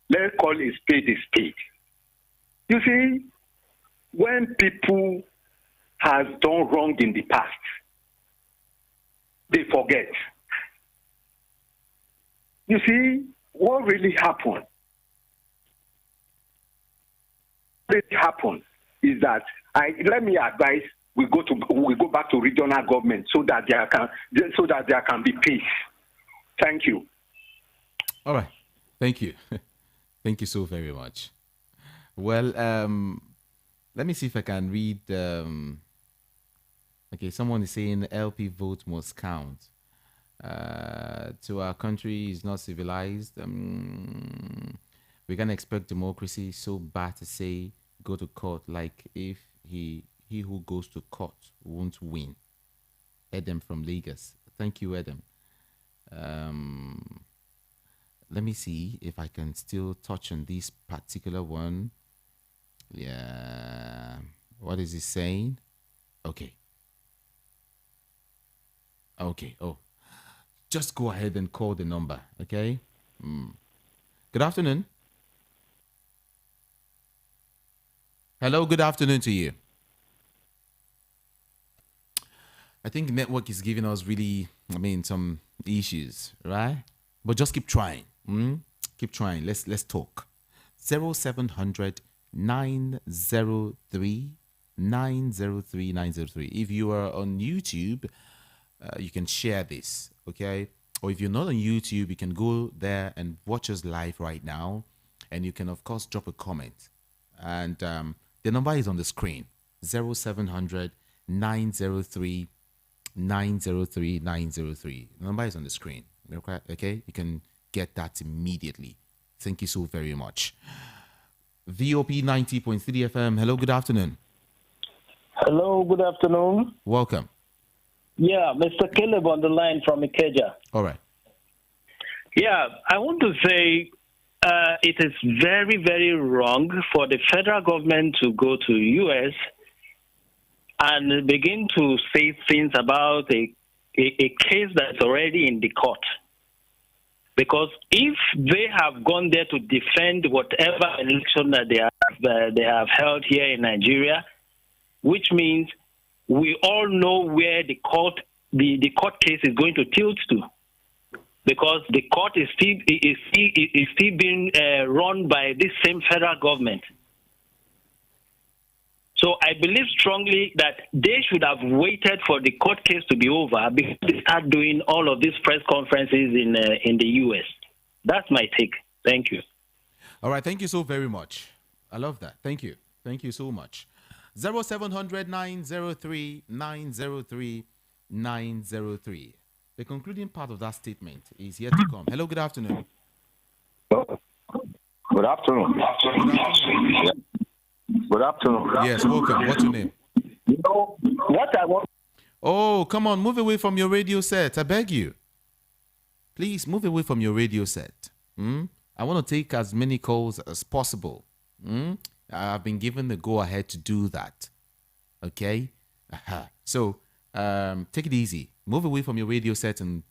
Let's call a spade a spade. You see, when people has done wrong in the past, they forget. You see, what really happened? What happened is that let me advise we go back to regional government so that there can be peace. Thank you. All right. Thank you. Thank you so very much. Well, let me see if I can read. Okay, someone is saying LP vote must count. To our country is not civilized. We can expect democracy. So bad to say go to court. Like if he who goes to court won't win. Edem from Lagos. Thank you, Edem. Let me see if I can still touch on this particular one. Yeah. What is he saying? Okay. Oh. Just go ahead and call the number, okay? Good afternoon. Hello, good afternoon to you. I think network is giving us really, some issues, right? But just keep trying. Keep trying. Let's talk. 0700 903 903 903. If you are on YouTube, you can share this, okay? Or if you're not on YouTube, you can go there and watch us live right now. And you can, of course, drop a comment. And the number is on the screen. 0700 903 903 903. The number is on the screen. Okay? You can get that immediately. Thank you so very much. VOP 90.3 FM. Hello, good afternoon. Hello, good afternoon. Welcome. Yeah, Mr. Caleb on the line from Ikeja. All right. Yeah, I want to say it is very, very wrong for the federal government to go to U.S. and begin to say things about a case that's already in the court. Because if they have gone there to defend whatever election that they have held here in Nigeria, which means we all know where the court case is going to tilt to, because the court is still being run by this same federal government. So I believe strongly that they should have waited for the court case to be over before they start doing all of these press conferences in the U.S. That's my take. Thank you. All right. Thank you so very much. I love that. Thank you. Thank you so much. 0700 903 903 903. The concluding part of that statement is yet to come. Hello, good afternoon. Good afternoon. Yeah. Good afternoon. Yes, welcome. What's your name? You know what I want. Oh, come on, move away from your radio set. I beg you. Please move away from your radio set. I want to take as many calls as possible. I've been given the go-ahead to do that. Okay? So, take it easy. Move away from your radio set and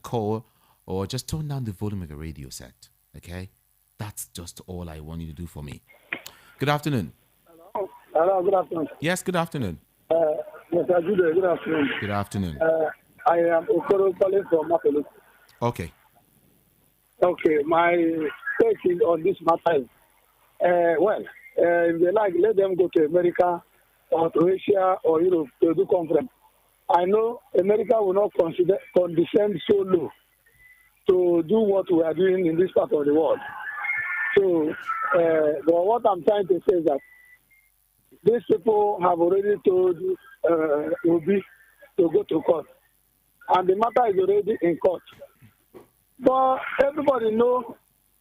call, or just turn down the volume of your radio set. Okay? That's just all I want you to do for me. Good afternoon. Hello, good afternoon. Yes, good afternoon. Mr. Jude, good afternoon. Good afternoon. I am Okoro calling from Mapolo. Okay. Okay, my take is on this matter is, if they like, let them go to America or to Asia or Europe to do conference. I know America will not condescend so low to do what we are doing in this part of the world. So, but what I'm trying to say is that these people have already told Obi to go to court, and the matter is already in court. But everybody knows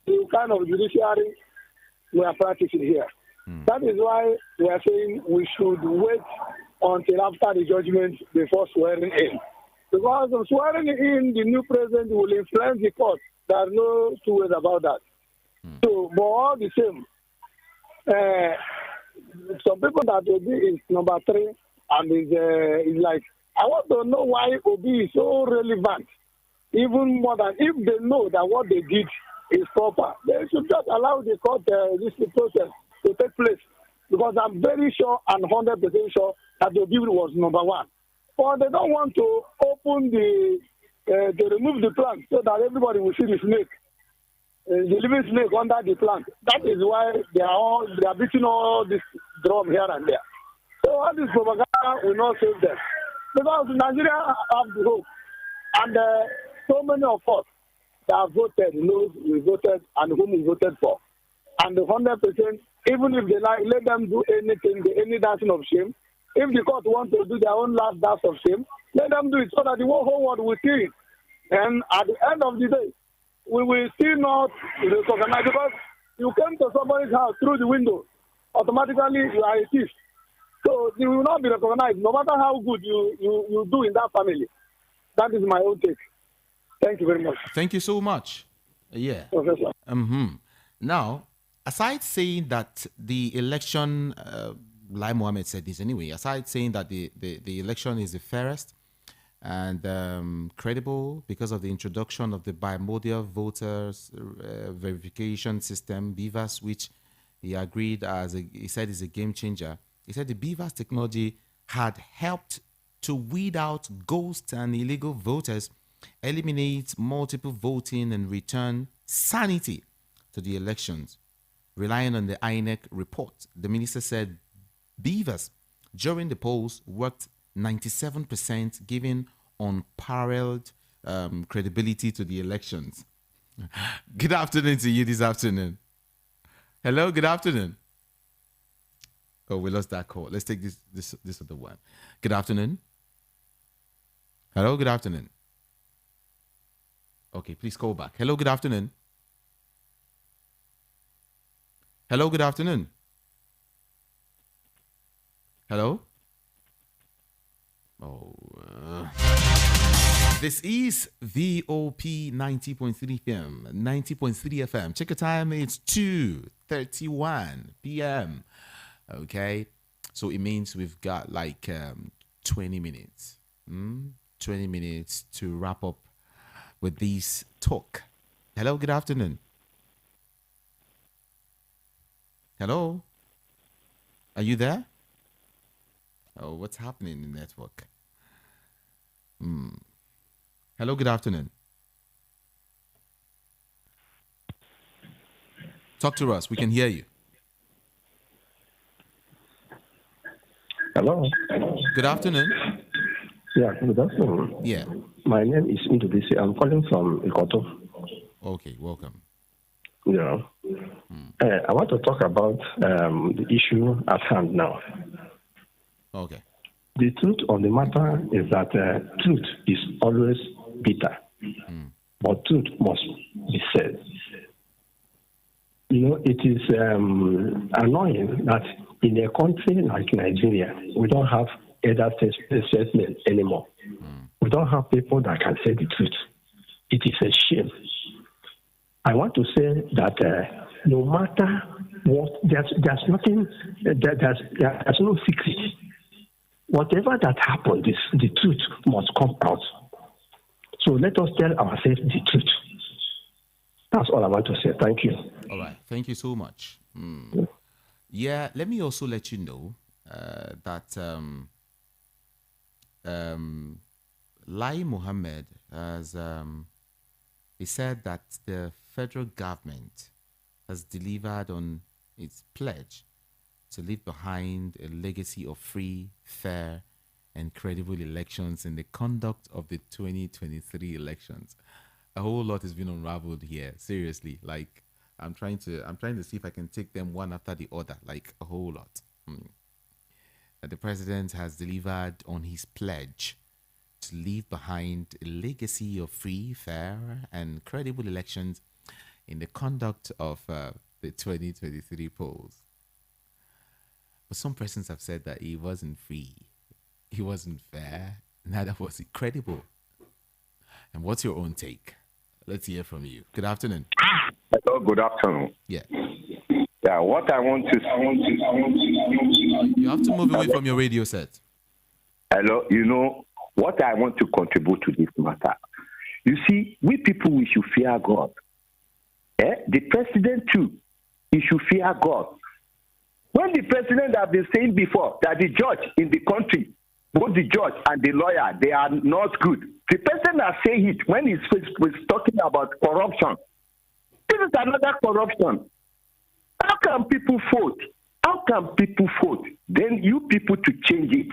the kind of judiciary we are practicing here. That is why we are saying we should wait until after the judgment before swearing in. Because of swearing in, the new president will influence the court. There are no two ways about that. So, but all the same, some people that Obi is number 3 and is like, I want to know why Obi is so relevant. Even more than if they know that what they did is proper, they should just allow the court this process to take place. Because I'm very sure and 100% sure that Obi was number 1. But they don't want to open they remove the plant so that everybody will see the snake. The living snake under the plant. That is why they are beating all this drum here and there. So all this propaganda will not save them. Because Nigeria have the hope. And so many of us that have voted, knows we voted and whom we voted for. And the 100%, even if they like, let them do anything, any dancing of shame. If the court wants to do their own last dance of shame, let them do it so that the whole world will see it. And at the end of the day, we will still not recognize, because you came to somebody's house through the window, automatically you are a thief. So you will not be recognized, no matter how good you do in that family. That is my own take. Thank you very much. Thank you so much. Yeah. Professor. Now, aside saying that the election, Lai Mohammed said this anyway, aside saying that the election is the fairest and credible because of the introduction of the bimodal voters verification system, BVAS, which he agreed he said is a game changer. He said the BVAS technology had helped to weed out ghost and illegal voters, eliminate multiple voting, and return sanity to the elections. Relying on the INEC report, the minister said BVAS during the polls worked 97%, giving unparalleled credibility to the elections. Good afternoon to you this afternoon. Hello, good afternoon. Oh, we lost that call. Let's take this other one. Good afternoon. Hello, good afternoon. Okay, please call back. Hello, good afternoon. Hello, good afternoon. Hello? This is VOP 90.3 FM, 90.3 FM. Check your time, it's 2:31 p.m. Okay, so it means we've got like 20 minutes. 20 minutes to wrap up with this talk. Hello, good afternoon. Hello? Are you there? Oh, what's happening in the network? Hello, good afternoon. Talk to us. We can hear you. Hello. Good afternoon. Yeah, good afternoon. Yeah. My name is Ndubisi. I'm calling from Ikoto. Okay, welcome. Yeah. I want to talk about the issue at hand now. Okay. The truth of the matter is that truth is always bitter, but truth must be said. You know, it is annoying that in a country like Nigeria, we don't have elder statesmen anymore. We don't have people that can say the truth. It is a shame. I want to say that no matter what, there's nothing, there's no secret. Whatever that happened, the truth must come out. So let us tell ourselves the truth. That's all I want to say. Thank you. All right. Thank you so much. Yeah, let me also let you know that Lai Mohammed has he said that the federal government has delivered on its pledge to leave behind a legacy of free, fair, and credible elections in the conduct of the 2023 elections. A whole lot has been unraveled here. Seriously, like I'm trying to see if I can take them one after the other, like a whole lot. That the president has delivered on his pledge to leave behind a legacy of free, fair, and credible elections in the conduct of the 2023 polls. But some persons have said that he wasn't free, he wasn't fair, neither was he credible. And what's your own take? Let's hear from you. Good afternoon. Hello, good afternoon. Yeah. Yeah, what I want to you have to move away from your radio set. Hello, you know what I want to contribute to this matter. You see, we people, we should fear God. The president too, he should fear God. When the president has been saying before that the judge in the country, both the judge and the lawyer, they are not good. The president has said it when he was talking about corruption. This is another corruption. How can people vote? How can people vote? Then you people to change it.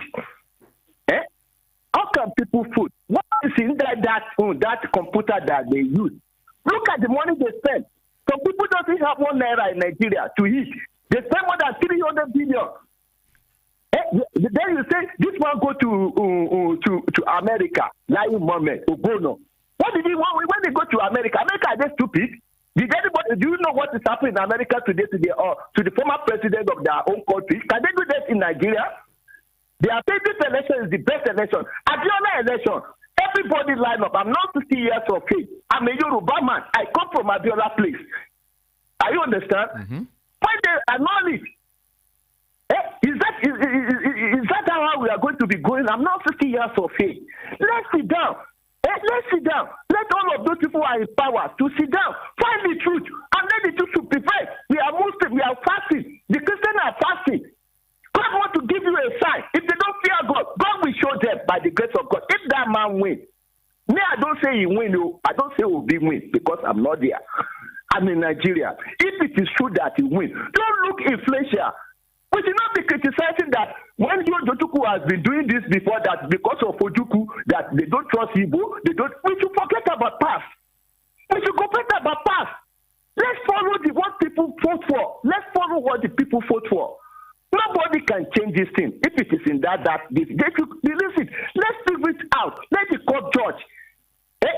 How can people vote? What is in that computer that they use? Look at the money they spend. Some people don't have 1 naira in Nigeria to eat. They spend more than 300 billion. Then you say this one go to America, Lai Mohammed, Ogono. What did he want when they go to America? America, are they stupid? Did anybody? Do you know what is happening in America today to the former president of their own country? Can they do that in Nigeria? They are saying this election is the best election. Abiola election, everybody line up. I'm not 50 years of age. I'm a Yoruba man. I come from Abiola place. Are you understand? When they acknowledge, is that how we are going to be going? I'm not 50 years of age. Let's sit down. Let's sit down. Let all of those people who are in power to sit down, find the truth, and let the truth to prevail. We are Muslim, we are fasting. The Christians are fasting. God wants to give you a sign. If they don't fear God, God will show them by the grace of God. If that man wins, me, I don't say he win. I don't say he will be win because I'm not there. I'm in Nigeria. If it is true that he wins, don't look inflation. We should not be criticizing that when Jojuku has been doing this before, that because of Ojuku, that they don't trust Igbo, they don't. We should forget about past. We should forget about past. Let's follow what people fought for. Let's follow what the people fought for. Nobody can change this thing. If it is in this, they should release it. Let's figure it out. Let the court judge.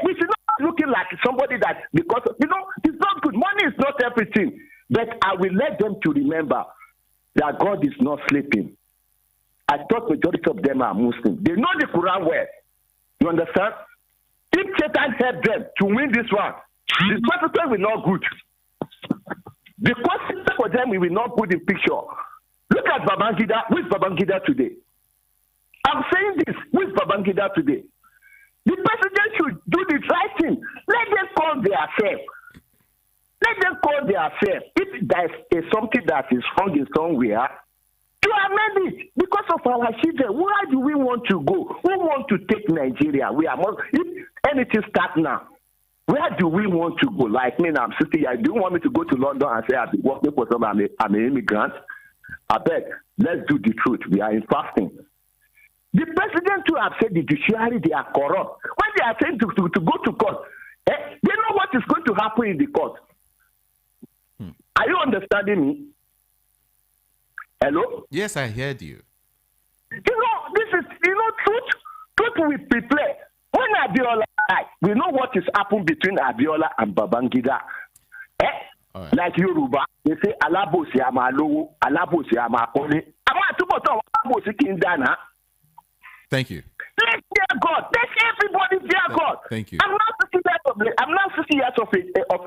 We should not be looking like somebody that, because, it's not good. Money is not everything. But I will let them to remember that God is not sleeping. I thought majority of them are Muslim. They know the Quran well. You understand? If Satan helped them to win this one, the consequence will not good. The consequence for them will not put in picture. Look at Babangida. Who is Babangida today? I'm saying this. Who is Babangida today? The president should do the right thing. Let them call themselves. Let them call their affair. If there is something that is wrong in somewhere, to amend it because of our children. Where do we want to go? Who want to take Nigeria? We are more, if anything starts now, where do we want to go? Like me, I'm 60 years. Do you want me to go to London and say I've been working for some? I'm an immigrant. I beg, let's do the truth. We are in fasting. The president too have said the judiciary, they are corrupt. When they are saying to go to court, they know what is going to happen in the court. Are you understanding me? Hello? Yes, I heard you. This is, truth. Truth will prepare. When Abiola died, we know what is happened between Abiola and Babangida. Right. Like Yoruba, they say, Alabosi Amalo, Alabosi Amakoni. Thank you. Let's fear God. Let everybody fear God. Thank you. I'm now 60 years of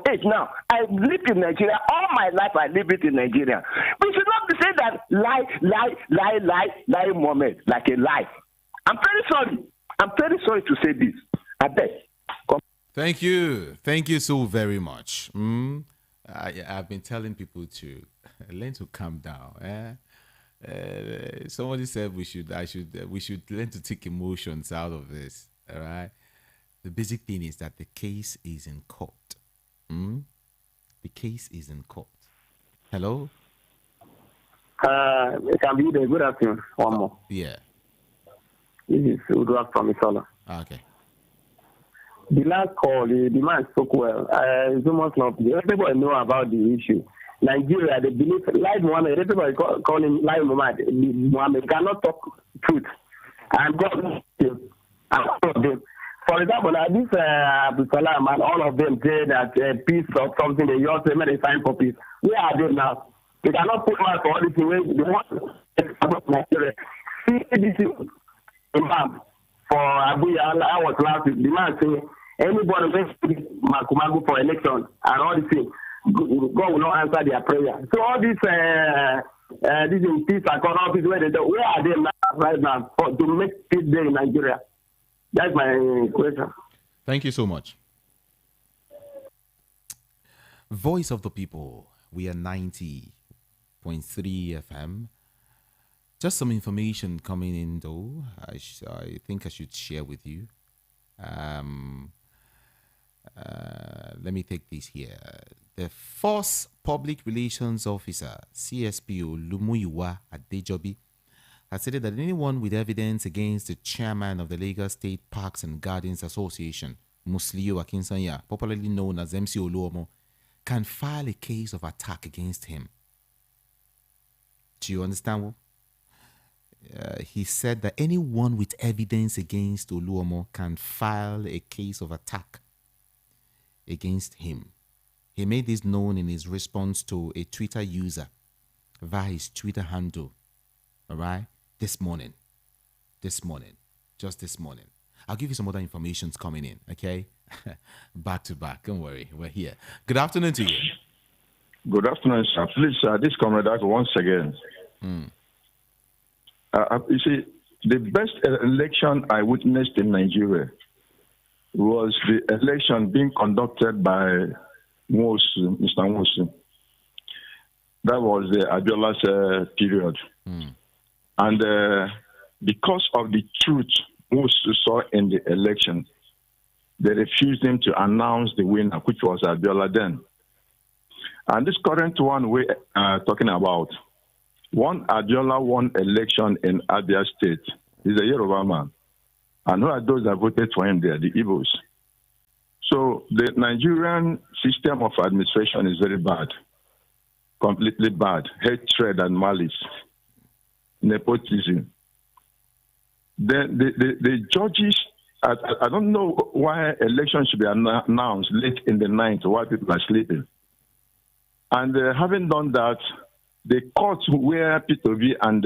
age now. I live in Nigeria. All my life I live it in Nigeria. We should not be saying that lie moment, like a lie. I'm very sorry. I'm very sorry to say this. I beg. Thank you. Thank you so very much. I've been telling people to learn to calm down. Somebody said we should learn to take emotions out of this. All right. The basic thing is that the case is in court. The case is in court. Hello. It can be there. Good afternoon. One more. Yeah. This is Udrak from Isola. Okay. The last call, the man spoke well. It's almost not. Everybody know about the issue. Nigeria, they believe Lai Mohammed. Everybody call him Lai Mohammed cannot talk truth. And God, all of them. For example, this Abdul Salam and all of them say that peace or something, they also they sign for peace. Where are they now? They cannot put out for all this way. They want to Nigeria. See this imam for Abuja. I was last week. The man say anybody who Makumagu for election and all these things, God will not answer their prayer. So all this peace and corruption, where are they now, right now to make peace there in Nigeria? That's my question. Thank you so much. Voice of the People. We are 90.3 FM. Just some information coming in, though. I think I should share with you. Let me take this here. The Force Public Relations Officer, CSPO Lumuyiwa Adejobi, has stated that anyone with evidence against the chairman of the Lagos State Parks and Gardens Association, Musliu Akinsanya, popularly known as MC Oluomo, can file a case of attack against him. Do you understand? He said that anyone with evidence against Oluomo can file a case of attack against him. He made this known in his response to a Twitter user via his Twitter handle. All right? Just this morning. I'll give you some other informations coming in, okay? Back to back. Don't worry, we're here. Good afternoon to you. Good afternoon, sir. Please, this comrade, once again. You see, the best election I witnessed in Nigeria was the election being conducted by Mr. Nwosu. That was the Abiola's period. And because of the truth Nwosu saw in the election, they refused him to announce the winner, which was Abiola then. And this current one we're talking about, one Abiola won election in Abia State. He's a Yoruba man. And who are those that voted for him there? The Igbos. So the Nigerian system of administration is very bad, completely bad. Hatred and malice, nepotism. The judges, I don't know why elections should be announced late in the night while people are sleeping. And having done that, the courts where P2B and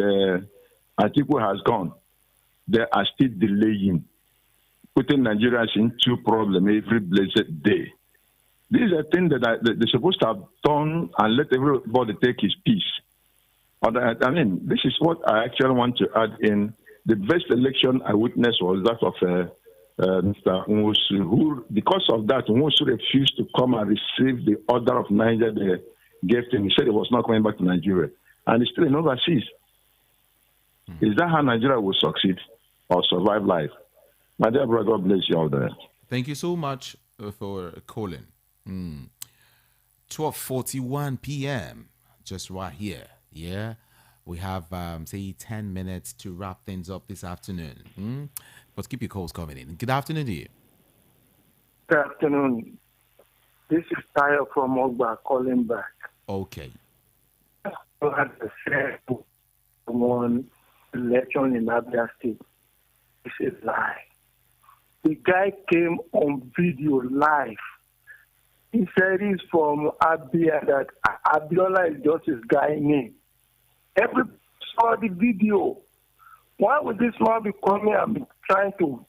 Atiku has gone, they are still delaying, putting Nigerians into problem every blessed day. This is a thing that they're supposed to have done and let everybody take his peace. I mean, this is what I actually want to add in. The best election I witnessed was that of Mr. Nwosu, who, because of that, Nwosu refused to come and receive the order of Niger they gave to him. He said he was not coming back to Nigeria. And he's still in overseas. Is that how Nigeria will succeed or survive life? My dear brother, God bless you all there. Thank you so much for calling. 12:41 p.m. just right here. Yeah, we have say 10 minutes to wrap things up this afternoon. But keep your calls coming in. Good afternoon to you. Good afternoon. This is Tayo from Ogba calling back. Okay. I had a fair one election in Abia State. It's a lie. The guy came on video live. He said he's from Abia, that Abiola is just his guy name. Everybody saw the video. Why would this man be coming and be trying to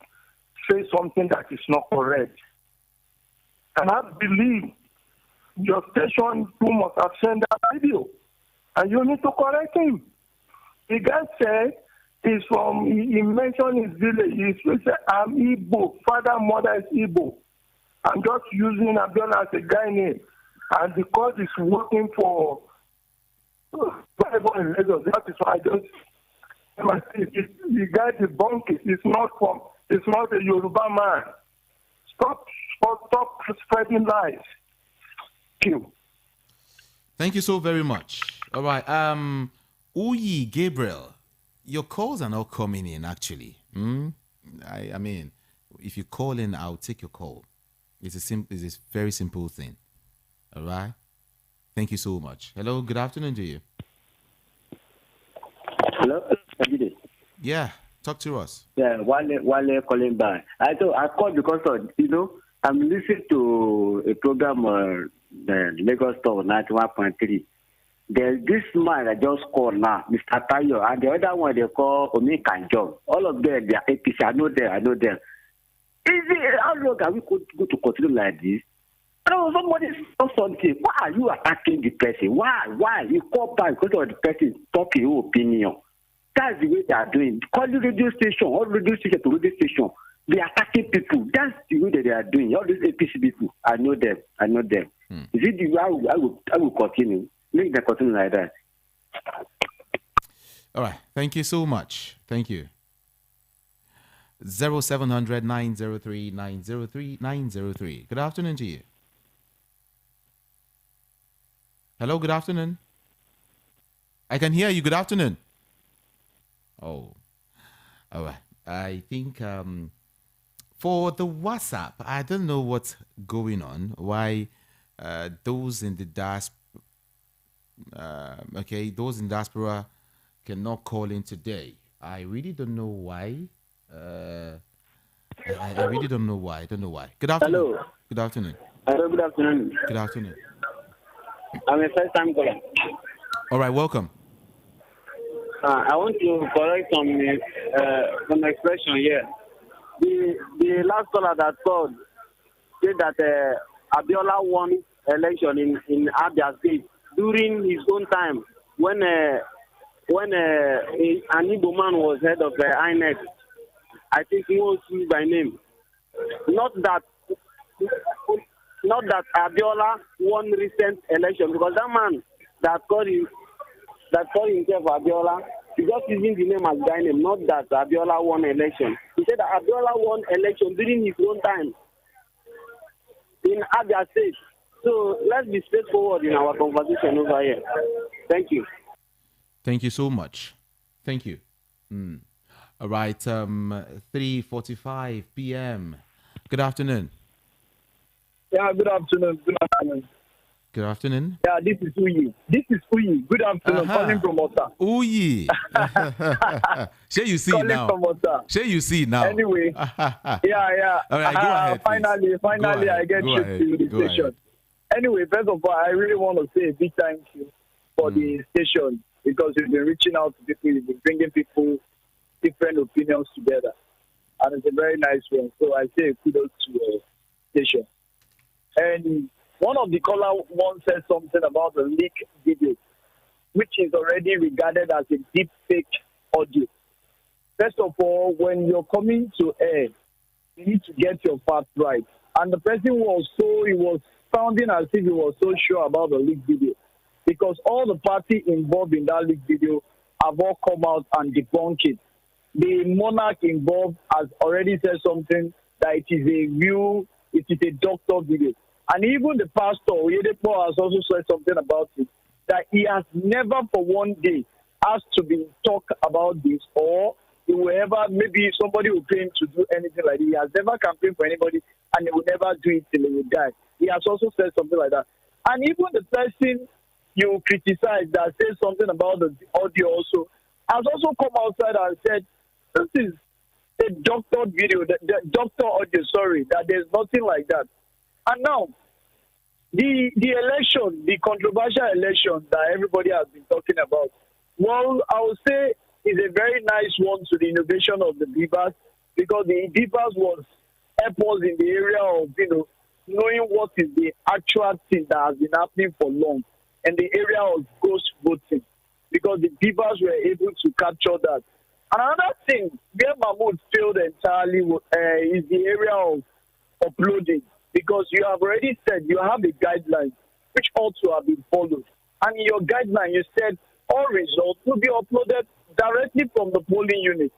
say something that is not correct? And I believe your station too must have sent that video. And you need to correct him. The guy said he's from, he mentioned his village. He said, I'm Igbo. Father, mother is Igbo. I'm just using Abiola as a guy name. And because he's working for Bible in Lagos, that is why I just, the guy debunked it. It's not a Yoruba man. Stop spreading lies. Thank you. Thank you so very much. All right. Uyi Gabriel, your calls are not coming in actually. I mean, if you call in, I'll take your call. It's a very simple thing. All right. Thank you so much. Hello. Good afternoon to you. Hello. Yeah. Talk to us. Yeah. Wale calling back. I called because of, I'm listening to a program Lagos Talk 91.3. There's this man that just called now, Mr. Tayo, and the other one they call Omi Kanjo. All of them, they are APC. I know them. How long are we going to continue like this? Somebody saw something. Why are you attacking the person? Why? You call back because of the person talking your opinion. That's the way they are doing. Call the radio station, all radio station to radio station. They are attacking people. That's the way that they are doing. All these APC people, I know them. Is it the way I will continue? Make them continue like that. All right. Thank you so much. Thank you. 0700 903 903 903. Good afternoon to you. Hello, good afternoon. I can hear you. Good afternoon. Oh, all right. I think for the WhatsApp, I don't know what's going on. Why those in the diaspora, those in diaspora cannot call in today. I really don't know why. I really don't know why. I don't know why. Good afternoon. Hello. Good afternoon. Hello, good afternoon. Good afternoon. I'm a first-time caller. All right, welcome. I want to correct some expression here. The last caller that called said that Abiola won election in Abia State during his own time when an Igbo man was head of the INEC. I think he was by name. Not that Abiola won recent election, because that man that called himself Abiola, he just using the name as guy name, not that Abiola won election. He said that Abiola won election during his own time in Abia State. So let's be straightforward in our conversation over here. Thank you. Thank you so much. Thank you. All right, 3:45 p.m. Good afternoon. Yeah, good afternoon. Good afternoon. Good afternoon. Yeah, this is Uyi. Good afternoon. Calling from Ota. Uyi. Shall you see calling now? From Ota. Shall you see now? Anyway. yeah. All right, go ahead. Finally, I get you to the station. Ahead. Anyway, first of all, I really want to say a big thank you for the station, because you've been reaching out to people, you've been bringing people, different opinions together. And it's a very nice one. So I say kudos to the station. And one of the callers once said something about a leaked video, which is already regarded as a deep fake audio. First of all, when you're coming to air, you need to get your facts right. And the person he was sounding as if he was so sure about the leaked video, because all the parties involved in that leaked video have all come out and debunked it. The monarch involved has already said something that it is a doctor video. And even the pastor, Oyedepo, has also said something about it, that he has never for one day asked to be talked about this, or he will ever, maybe somebody will pay him to do anything like this. He has never campaigned for anybody, and he will never do it till he will die. He has also said something like that. And even the person you criticize that says something about the audio also has also come outside and said, this is a doctored video, the doctor audio, sorry, that there's nothing like that. And now, the election, the controversial election that everybody has been talking about, well, I would say is a very nice one to the innovation of the Beavers, because the Beavers was help us in the area of, knowing what is the actual thing that has been happening for long, and the area of ghost voting, because the Beavers were able to capture that. Another thing where Mahmoud failed entirely is the area of uploading, because you have already said you have a guideline which ought to have been followed. And in your guideline, you said all results will be uploaded directly from the polling unit.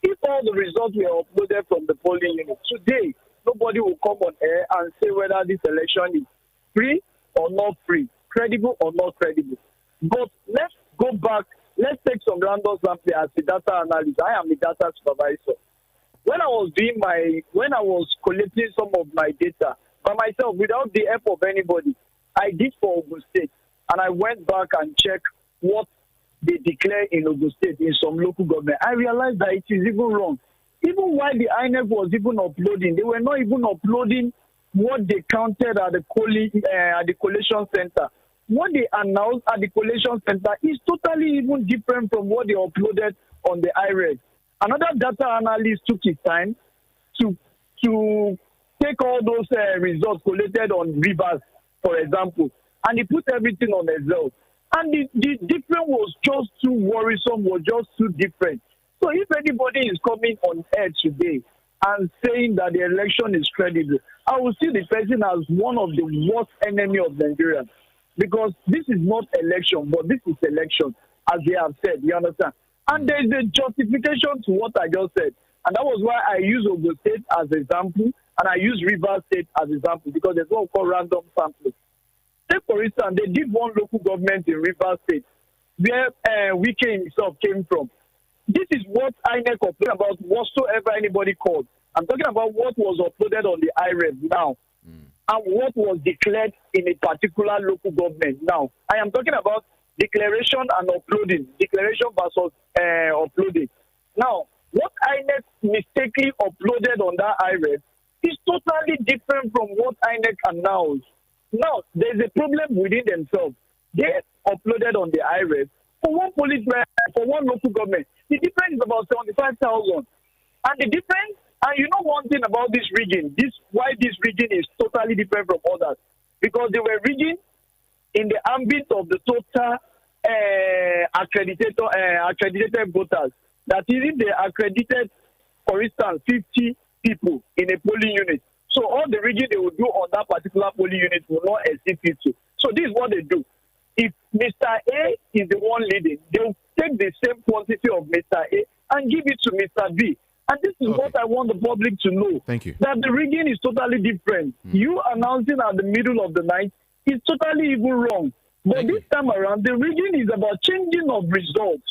If all the results were uploaded from the polling unit, today, nobody will come on air and say whether this election is free or not free, credible or not credible. But let's go back. Let's take some random sample as a data analyst. I am a data supervisor. When I was collecting some of my data by myself without the help of anybody, I did for Ogun State, and I went back and checked what they declared in Ogun State in some local government. I realized that it is even wrong. Even while the INEC was even uploading, they were not even uploading what they counted at the collation center. What they announced at the collation center is totally even different from what they uploaded on the IRED. Another data analyst took his time to take all those results collated on Rivers, for example, and he put everything on Excel. And the difference was just too worrisome, was just too different. So if anybody is coming on air today and saying that the election is credible, I will see the person as one of the worst enemy of Nigeria. Because this is not election, but this is election, as they have said, you understand? And there is a justification to what I just said. And that was why I use Ogun State as an example, and I use Rivers State as an example, because there's what we call random sampling. Take, for instance, they did one local government in Rivers State, where Wike himself came from. This is what INEC complained about whatsoever anybody called. I'm talking about what was uploaded on the IREV now. And what was declared in a particular local government. Now, I am talking about declaration and uploading, declaration versus uploading. Now, what INEC mistakenly uploaded on that IRED is totally different from what INEC announced. Now, there's a problem within themselves. They uploaded on the IRED for one for one local government. The difference is about 75,000. And the difference, and you know one thing about this region, why this region is totally different from others, because they were region in the ambit of the total accredited voters. That is, if they accredited, for instance, 50 people in a polling unit, so all the region they will do on that particular polling unit will not exceed 50. So this is what they do. If Mr. A is the one leading, they will take the same quantity of Mr. A and give it to Mr. B. And this is what I want the public to know. Thank you. That the region is totally different. You announcing at the middle of the night is totally even wrong. But this time around, the region is about changing of results.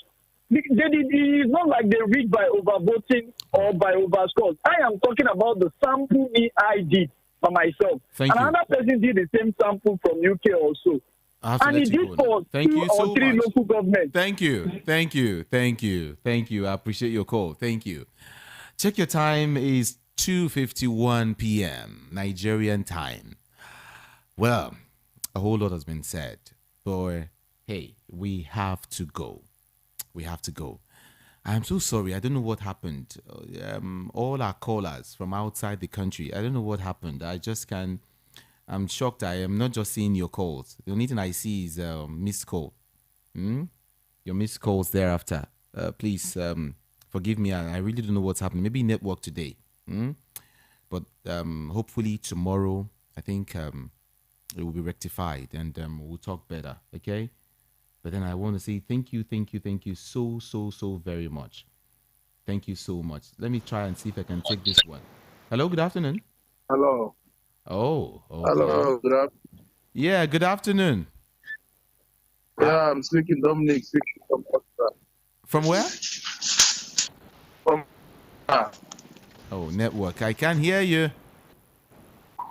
It's not like they read by overvoting or by overscores. I am talking about the sample I did for myself. Thank you. Another person did the same sample from UK also. And he did for Thank two you or so three much. local governments. Thank you. I appreciate your call. Thank you. Check your time is 2:51 p.m. Nigerian time. Well, a whole lot has been said, but hey, we have to go. I'm so sorry. I don't know what happened. All our callers from outside the country, I don't know what happened. I'm shocked. I am not just seeing your calls. The only thing I see is missed call. Your missed calls thereafter. Please forgive me. I really don't know what's happening. Maybe network today. But hopefully tomorrow, I think it will be rectified and we'll talk better, okay? But then I want to say thank you so very much. Thank you so much. Let me try and see if I can take this one. Hello, good afternoon. Hello. Oh, okay. Hello, good afternoon. Yeah, good afternoon. Yeah, I'm speaking Dominic, speaking from Austria. From where? From Oh, network. I can't hear you.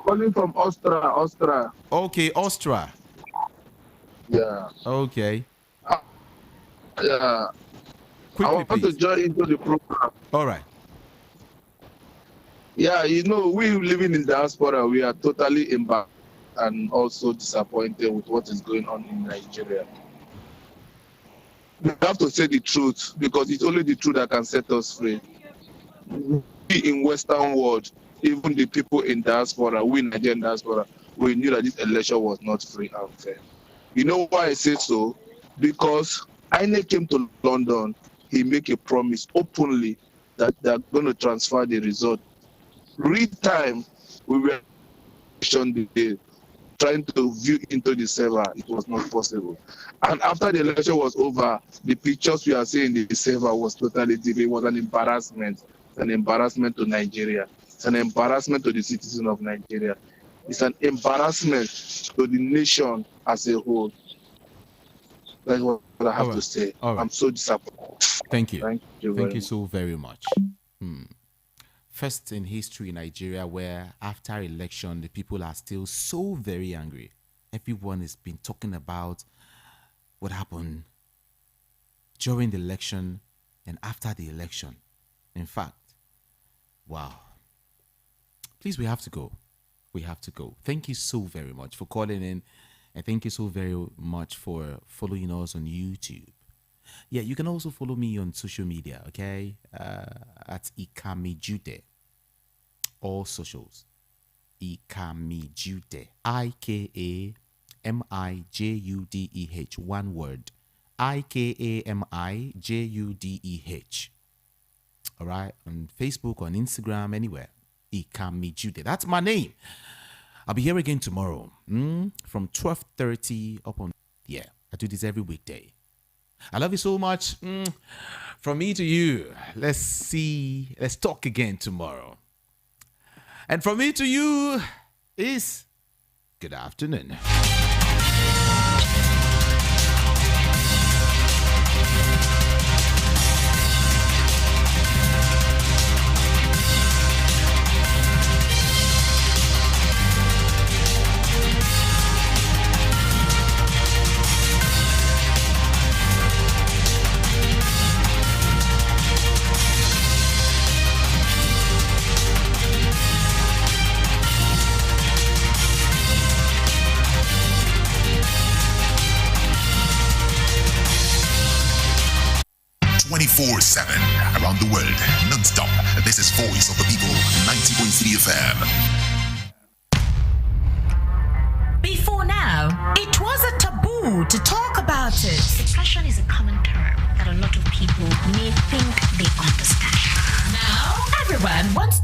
calling from Austria. Okay, Austria. Yeah. Okay. Yeah. Quickly, I want please. to join into the program. All right. Yeah, we living in diaspora, we are totally embarrassed and also disappointed with what is going on in Nigeria. We have to say the truth because it's only the truth that can set us free. We in Western world, even the people in diaspora, we Nigerian diaspora, we knew that this election was not free and fair. You know why I say so? Because INEC came to London, he made a promise openly that they're going to transfer the result. Real time, we were trying to view into the server, it was not possible. And after the election was over, the pictures we are seeing in the server was totally different. It was an embarrassment. It's an embarrassment to Nigeria. It's an embarrassment to the citizens of Nigeria. It's an embarrassment to the nation as a whole. That's what I have to say. I'm so disappointed. Thank you. Thank you so very much. First in history in Nigeria where after election, the people are still so very angry. Everyone has been talking about what happened during the election and after the election. In fact, wow. Please, we have to go. We have to go. Thank you so very much for calling in. And thank you so very much for following us on YouTube. Yeah, you can also follow me on social media, okay? At Ikamijude. All socials. Ikamijude. IKAMIJUDEH. One word. IKAMIJUDEH. All right? On Facebook, on Instagram, anywhere. Ikamijude. That's my name. I'll be here again tomorrow from 12:30 up on. Yeah, I do this every weekday. I love you so much. From me to you. Let's talk again tomorrow. And from me to you is good afternoon. 24/7 around the world, non-stop. This is Voice of the People, 90.3 FM. Before now, it was a taboo to talk about it. Depression is a common term that a lot of people may think they understand.